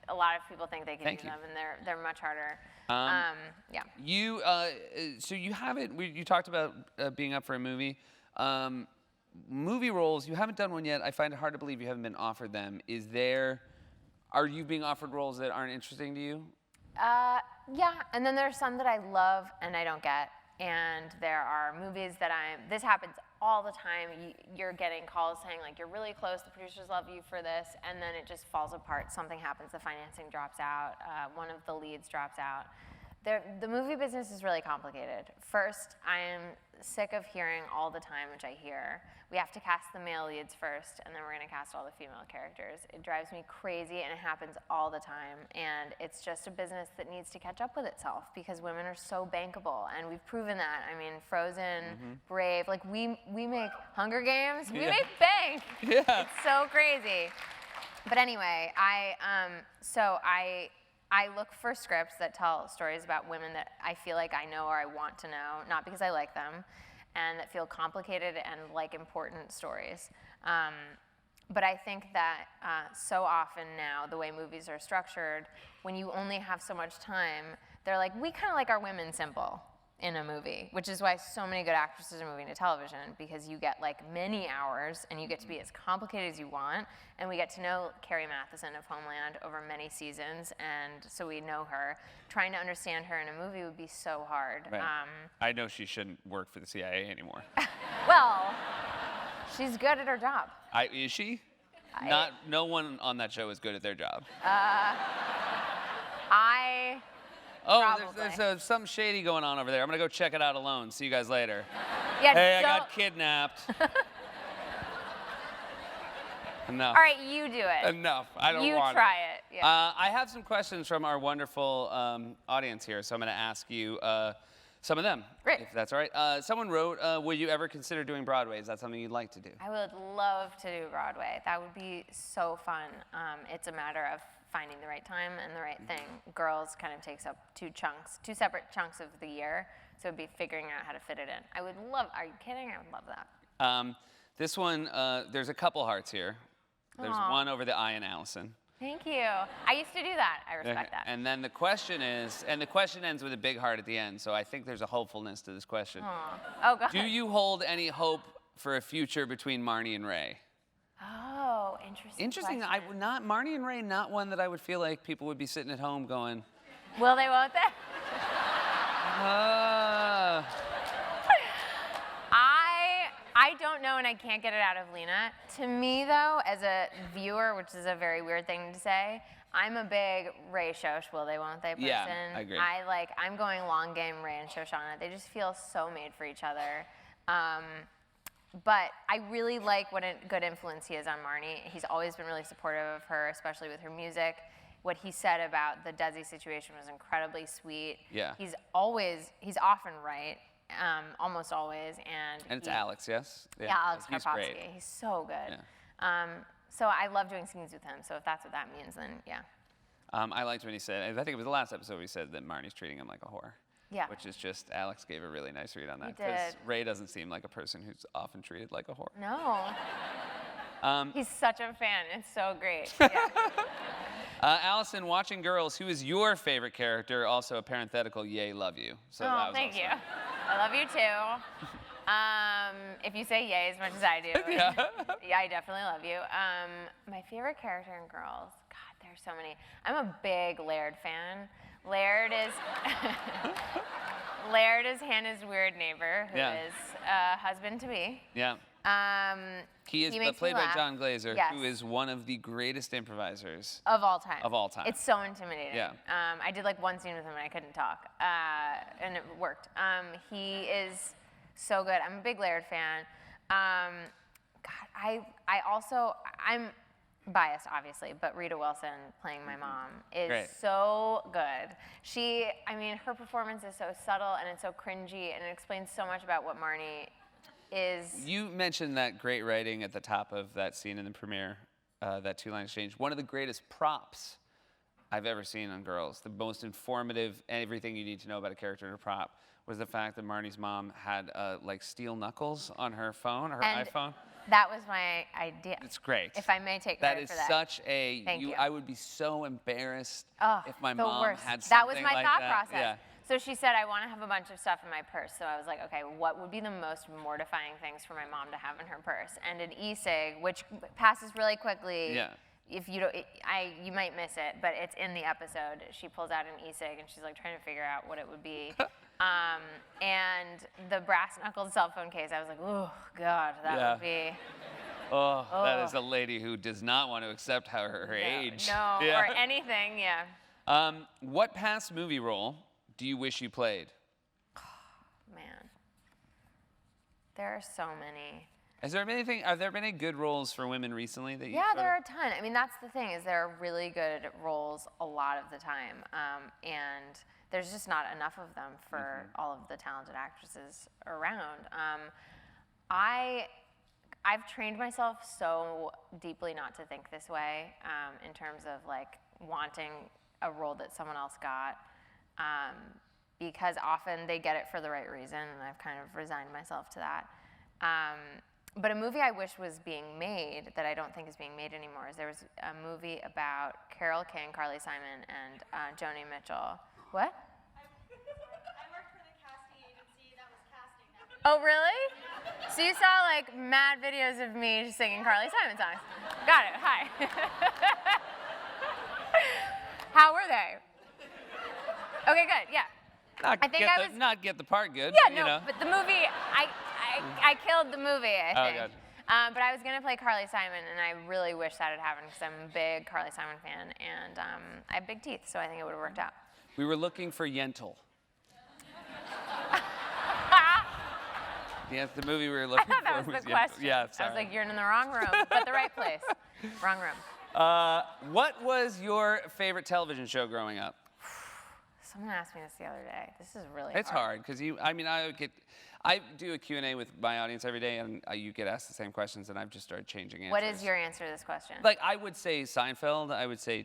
a lot of people think they can do them, and they're much harder. Yeah. So you haven't. You talked about being up for a movie. Movie roles. You haven't done one yet. I find it hard to believe you haven't been offered them. Are you being offered roles that aren't interesting to you? Yeah. And then there's some that I love and I don't get. And there are movies that this happens all the time. You're getting calls saying, like, you're really close, the producers love you for this, and then it just falls apart. Something happens, the financing drops out, one of the leads drops out. The movie business is really complicated. First, I am sick of hearing all the time, which I hear, we have to cast the male leads first, and then we're gonna cast all the female characters. It drives me crazy, and it happens all the time. And it's just a business that needs to catch up with itself because women are so bankable, and we've proven that. I mean, Frozen, Brave, like we make Hunger Games, we make bank. Yeah. It's so crazy. But anyway, I look for scripts that tell stories about women that I feel like I know or I want to know, not because I like them, and that feel complicated and like important stories. But I think that so often now, the way movies are structured, when you only have so much time, they're like, we kind of like our women simple in a movie, which is why so many good actresses are moving to television, because you get like many hours and you get to be as complicated as you want. And we get to know Carrie Mathison of Homeland over many seasons, and so we know her. Trying to understand her in a movie would be so hard. Right. I know she shouldn't work for the CIA anymore. Well, she's good at her job. Is she? No one on that show is good at their job. There's something shady going on over there. I'm gonna go check it out alone. See you guys later. Yeah, hey, I got kidnapped. Enough. All right, you do it. Enough. I don't want it. You try it. Yeah. I have some questions from our wonderful audience here, so I'm gonna ask you some of them. Great. If that's all right. Someone wrote, would you ever consider doing Broadway? Is that something you'd like to do? I would love to do Broadway. That would be so fun. It's a matter of finding the right time and the right thing. Girls kind of takes up two separate chunks of the year, so it'd be figuring out how to fit it in. I would love, are you kidding? I would love that. This one, there's a couple hearts here. There's one over the eye in Allison. Thank you. I used to do that. I respect that. And then the question ends with a big heart at the end, so I think there's a hopefulness to this question. Oh, God. Do you hold any hope for a future between Marnie and Ray? Oh, interesting. Interesting. Marnie and Ray, not one that I would feel like people would be sitting at home going, will they, won't they? I don't know, and I can't get it out of Lena. To me, though, as a viewer, which is a very weird thing to say, I'm a big Ray Shosh, will they, won't they person. Yeah, I agree. I'm going long game Ray and Shoshana. They just feel so made for each other. But I really like what a good influence he is on Marnie. He's always been really supportive of her, especially with her music. What he said about the Desi situation was incredibly sweet. Yeah. He's often right, almost always. And it's Alex, yes? Yeah, Alex he's Karpovsky. great. He's so good. Yeah. So I love doing scenes with him. So if that's what that means, then yeah. I liked when he said, I think it was the last episode, he said that Marnie's treating him like a whore. Yeah. Which is just, Alex gave a really nice read on that. He did. Ray doesn't seem like a person who's often treated like a whore. No. He's such a fan. It's so great. Yeah. Allison, watching Girls, who is your favorite character? Also a parenthetical, yay, love you. So that was thank awesome. you. I love you too. If you say yay as much as I do. Yeah. Yeah, I definitely love you. My favorite character in Girls, God, there's so many. I'm a big Laird fan. Laird is Hannah's weird neighbor, who is husband-to-be. Yeah. He is makes me played by laugh. John Glazer, Yes. who is one of the greatest improvisers Of all time. of all time. It's so intimidating. Yeah. I did like one scene with him and I couldn't talk, and it worked. He is so good. I'm a big Laird fan. God, I'm biased, obviously, but Rita Wilson playing my mom is Great. so good. Her performance is so subtle and it's so cringy, and it explains so much about what Marnie is. You mentioned that great writing at the top of that scene in the premiere, that two-line exchange. One of the greatest props I've ever seen on Girls, the most informative, everything you need to know about a character in a prop, was the fact that Marnie's mom had like steel knuckles on her phone, her iPhone. That was my idea. It's great. If I may take credit for that. That is such a. Thank you. I would be so embarrassed if my the mom worst. had That something was my like thought that. process. Yeah. So she said, I want to have a bunch of stuff in my purse. So I was like, okay, what would be the most mortifying things for my mom to have in her purse? And an e-cig, which passes really quickly. Yeah. If you don't, you might miss it, but it's in the episode. She pulls out an e-cig and she's like trying to figure out what it would be. And the brass knuckled cell phone case, I was like, oh God, that would be. Oh, that is a lady who does not want to accept her age. No, Yeah. or anything, yeah. What past movie role do you wish you played? Man, there are so many. Are there been any good roles for women recently that you? Yeah, there are a ton. I mean, that's the thing, is there are really good roles a lot of the time, and there's just not enough of them for all of the talented actresses around. I've trained myself so deeply not to think this way, in terms of like wanting a role that someone else got, because often they get it for the right reason, and I've kind of resigned myself to that. But a movie I wish was being made that I don't think is being made anymore is there was a movie about Carole King, Carly Simon, and Joni Mitchell. What? I worked for the casting agency that was casting that. Oh, really? So you saw like mad videos of me singing Carly Simon songs. Got it. Hi. How were they? Okay, good. Yeah. Not get the part good. Yeah, but, no, you know. but the movie, I killed the movie, I think. Oh, good. But I was going to play Carly Simon, and I really wish that had happened because I'm a big Carly Simon fan, and I have big teeth, so I think it would have worked out. We were looking for Yentl. Yeah, the movie we were looking I thought for that was the Yentl. question. Yeah, I sorry. was like, you're in the wrong room, but the right place. Wrong room. What was your favorite television show growing up? Someone asked me this the other day. This is really It's hard because I do a Q&A with my audience every day, and you get asked the same questions, and I've just started changing answers. What is your answer to this question? Like, I would say Seinfeld,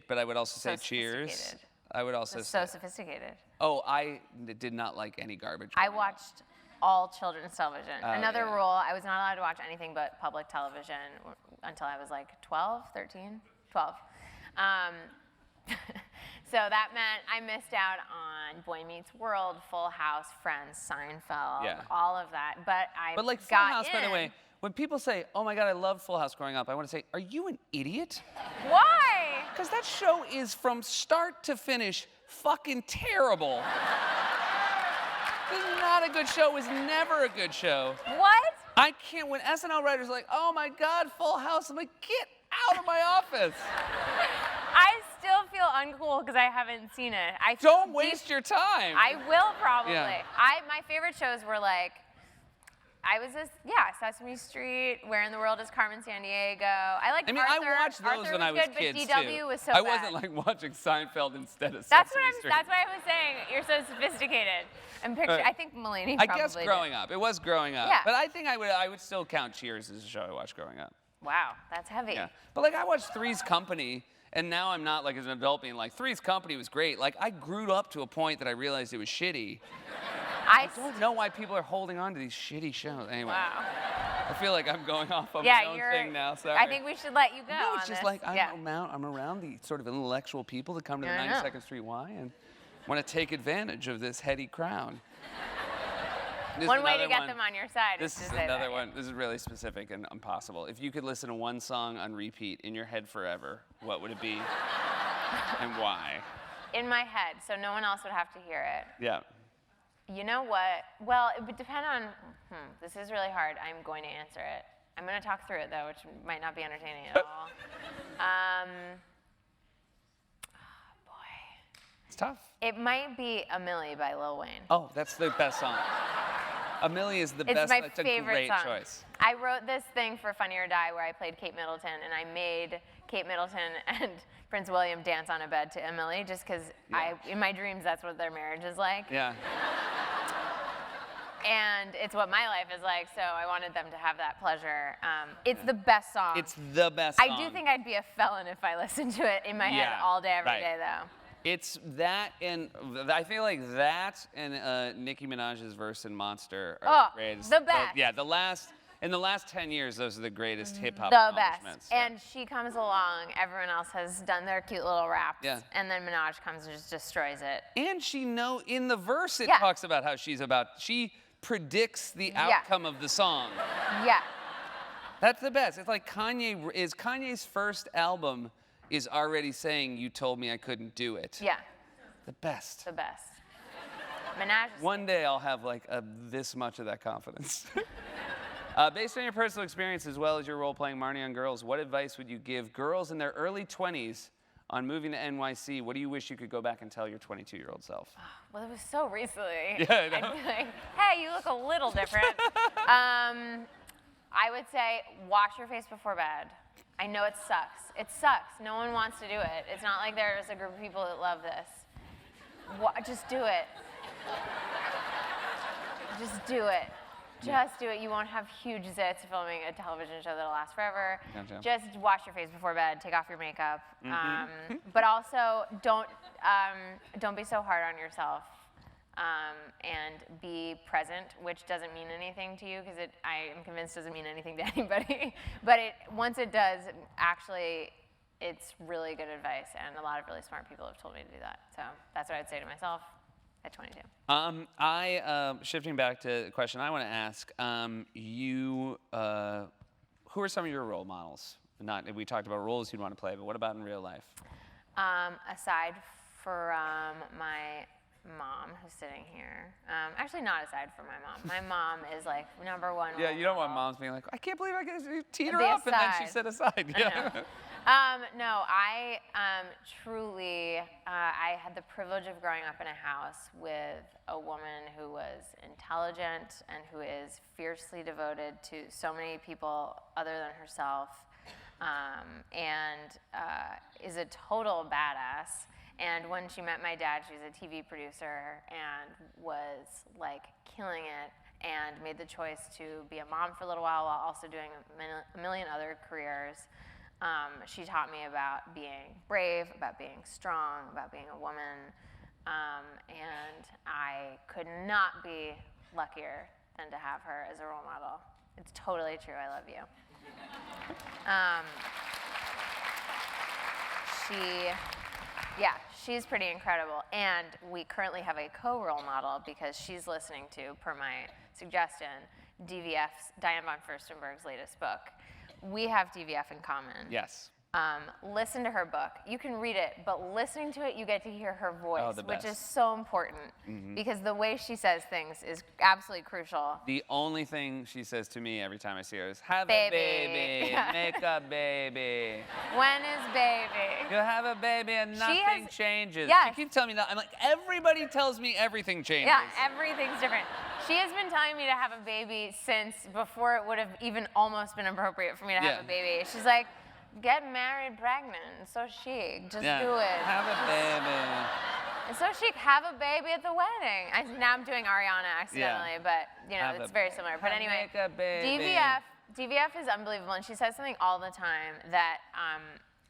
but I would also So say Cheers. sophisticated. I would also That's say, so sophisticated. oh, I did not like any garbage. I growing up. watched all children's television. Another yeah. rule, I was not allowed to watch anything but public television until I was like 12, 13, 12. So that meant I missed out on Boy Meets World, Full House, Friends, Seinfeld, Yeah. all of that. But But like Full got House, by the in. way, when people say, oh my God, I love Full House growing up, I want to say, are you an idiot? Why? Because that show is from start to finish fucking terrible. This is not a good show. It was never a good show. What? I can't, when SNL writers are like, oh my God, Full House, I'm like, get out of my office. I still feel uncool because I haven't seen it. Don't waste your time. I will probably. Yeah. My favorite shows were like, Sesame Street, Where in the World is Carmen Sandiego. I liked Arthur. I watched those Arthur when I was good, kids but DW too. was so I bad. wasn't like watching Seinfeld instead of That's Sesame Street. what I was saying. You're so sophisticated. And I think Mulaney I probably guess did. growing up. It was growing up. Yeah. But I think I would still count Cheers as a show I watched growing up. Wow, that's heavy. Yeah. But like I watched Three's Company, and now I'm not like as an adult being like, Three's Company was great. Like I grew up to a point that I realized it was shitty. I don't know why people are holding on to these shitty shows. Anyway. Wow. I feel like I'm going off on my own thing now. Sorry. I think we should let you go. No, it's on just this. like Yeah. I'm around the sort of intellectual people that come to the I know. 92nd Street Y and want to take advantage of this heady crowd. This One is way to another get one. them on your side is This to is say another that. one. This is really specific and impossible. If you could listen to one song on repeat in your head forever, what would it be and why? In my head, so no one else would have to hear it. Yeah. You know what? Well, it would depend on, this is really hard. I'm going to answer it. I'm going to talk through it, though, which might not be entertaining at all. It's tough. It might be A Milli by Lil Wayne. Oh, that's the best song. A Milli is the best. It's my It's a favorite great song. choice. I wrote this thing for Funny or Die where I played Kate Middleton, and I made Kate Middleton and Prince William dance on a bed to A Milli just because in my dreams, that's what their marriage is like. Yeah. And it's what my life is like, so I wanted them to have that pleasure. It's the best song. It's the best song. I do think I'd be a felon if I listened to it in my head all day, every day, though. It's that, and I feel like that and Nicki Minaj's verse in Monster are the greatest. The best. In the last 10 years, those are the greatest hip-hop The accomplishments. best. And she comes along, everyone else has done their cute little raps, and then Minaj comes and just destroys it. And in the verse, it talks about how she predicts the outcome of the song. Yeah. That's the best. It's like Kanye's first album is already saying, you told me I couldn't do it. Yeah. The best. The best. Minaj. One day I'll have like this much of that confidence. Based on your personal experience as well as your role playing Marnie on Girls, what advice would you give girls in their early 20s on moving to NYC? What do you wish you could go back and tell your 22-year-old self? Well, it was so recently. Yeah, I know. I'd be like, hey, you look a little different. I would say wash your face before bed. I know it sucks. It sucks. No one wants to do it. It's not like there's a group of people that love this. Just do it. Just do it. Just do it. You won't have huge zits filming a television show that'll last forever. Gotcha. Just wash your face before bed. Take off your makeup. But also, don't be so hard on yourself. And be present, which doesn't mean anything to you, because I am convinced doesn't mean anything to anybody. But once it does, actually, it's really good advice, and a lot of really smart people have told me to do that. So that's what I'd say to myself at 22. Shifting back to the question I want to ask, who are some of your role models? We talked about roles you'd want to play, but what about in real life? Aside from my mom, who's sitting here. Actually, not aside from my mom. My mom is like number one. Yeah, you don't want moms being like, I can't believe I teed her up, and then she said aside. Yeah. No, I truly, I had the privilege of growing up in a house with a woman who was intelligent and who is fiercely devoted to so many people other than herself, and is a total badass. And when she met my dad, she was a TV producer and was like killing it, and made the choice to be a mom for a little while also doing a million other careers. She taught me about being brave, about being strong, about being a woman, and I could not be luckier than to have her as a role model. It's totally true. I love you. She's pretty incredible. And we currently have a co-role model because she's listening to, per my suggestion, DVF's, Diane von Furstenberg's latest book. We have DVF in common. Yes. Listen to her book. You can read it, but listening to it, you get to hear her voice, which is so important because the way she says things is absolutely crucial. The only thing she says to me every time I see her is, have a baby, make a baby. When is baby? You have a baby and nothing changes. Yes. She keeps telling me that. I'm like, everybody tells me everything changes. Yeah, everything's different. She has been telling me to have a baby since before it would have even almost been appropriate for me to have a baby. She's like, get married pregnant. So chic. Just do it. Have a baby. It's so chic. Have a baby at the wedding. Now I'm doing Ariana accidentally, but it's very similar. But anyway, make a baby. DVF is unbelievable, and she says something all the time that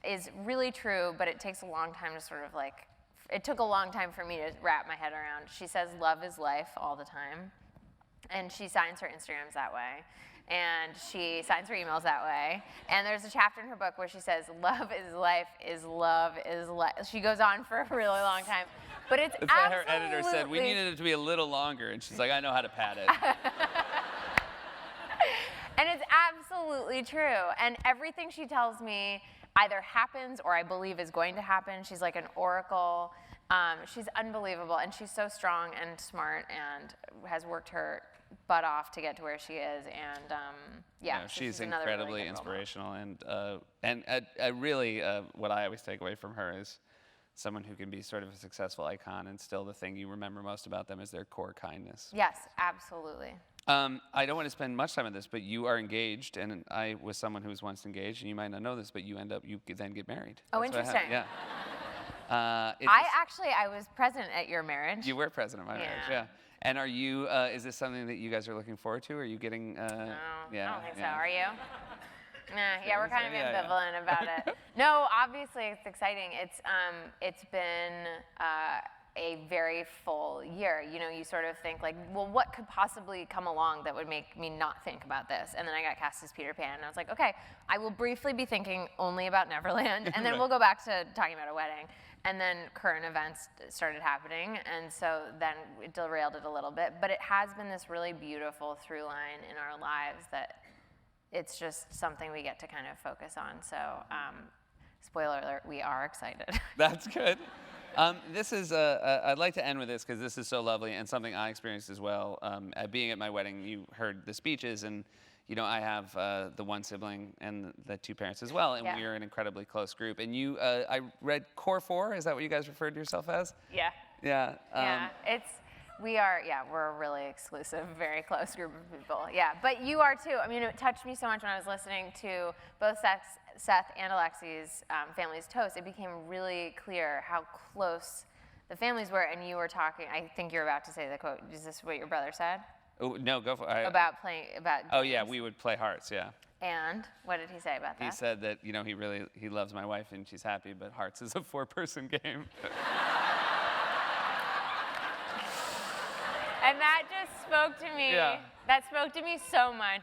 is really true, but it takes a long time to sort of like. It took a long time for me to wrap my head around. She says love is life all the time, and she signs her Instagrams that way. And she signs her emails that way. And there's a chapter in her book where she says, love is life, is love, is life. She goes on for a really long time. But it's That's why her editor said, we needed it to be a little longer. And she's like, I know how to pad it. And it's absolutely true. And everything she tells me either happens or I believe is going to happen. She's like an oracle. She's unbelievable, and she's so strong and smart and has worked her butt off to get to where she is. And No, so she's another incredibly really good role model. inspirational, and really what I always take away from her is someone who can be sort of a successful icon, and still the thing you remember most about them is their core kindness. Yes, absolutely. I don't want to spend much time on this, but you are engaged, and I was someone who was once engaged, and you might not know this, but you then get married. Oh, That's what interesting. happened. Yeah. I was present at your marriage. You were present at my marriage, yeah. And are you? Is this something that you guys are looking forward to? Are you getting? No, yeah, I don't think yeah. so. Are you? Yeah, we're kind of Yeah, ambivalent about it. No, obviously it's exciting. It's been a very full year. You know, you sort of think like, well, what could possibly come along that would make me not think about this? And then I got cast as Peter Pan, and I was like, okay, I will briefly be thinking only about Neverland, and then we'll go back to talking about a wedding. And then current events started happening, and so then it derailed it a little bit. But it has been this really beautiful through line in our lives that it's just something we get to kind of focus on. So, spoiler alert, we are excited. That's good. This is, I'd like to end with this because this is so lovely and something I experienced as well. Being at my wedding, you heard the speeches, and you know, I have the one sibling and the two parents as well, and we are an incredibly close group. And you, I read Core 4, is that what you guys referred to yourself as? Yeah. Yeah. We're a really exclusive, very close group of people. Yeah, but you are too. I mean, it touched me so much when I was listening to both Seth and Alexi's family's toast. It became really clear how close the families were, and you were talking, I think you're about to say the quote. Is this what your brother said? Oh, no, go for it. About playing, about Oh, yeah, we would play hearts, yeah. And what did he say about that? He said that, you know, he loves my wife and she's happy, but hearts is a 4-person game. And that just spoke to me. Yeah. That spoke to me so much.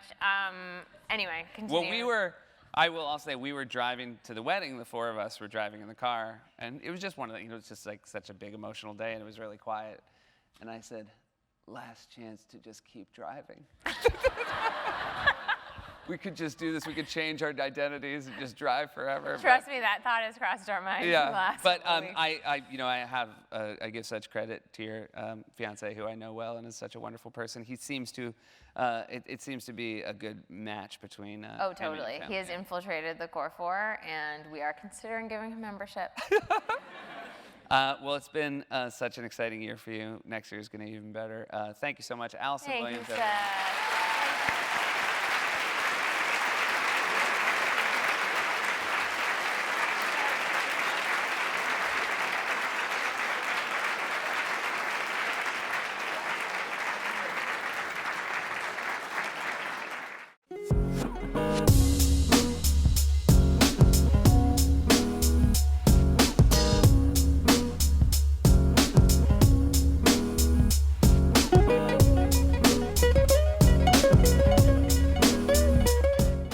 Anyway, continue. Well, I will also say, we were driving to the wedding, the four of us were driving in the car, and it was just one of the, you know, it's just like such a big emotional day, and it was really quiet. And I said, last chance to just keep driving. We could just do this. We could change our identities and just drive forever. Trust me, that thought has crossed our minds. Yeah, in the last but couple weeks. I give such credit to your fiance, who I know well and is such a wonderful person. He seems to, it seems to be a good match between. Oh, him and your totally. family. He has infiltrated the Core 4, and we are considering giving him membership. Well, it's been such an exciting year for you. Next year is going to be even better. Thank you so much, Allison Thank Williams. you, Seth.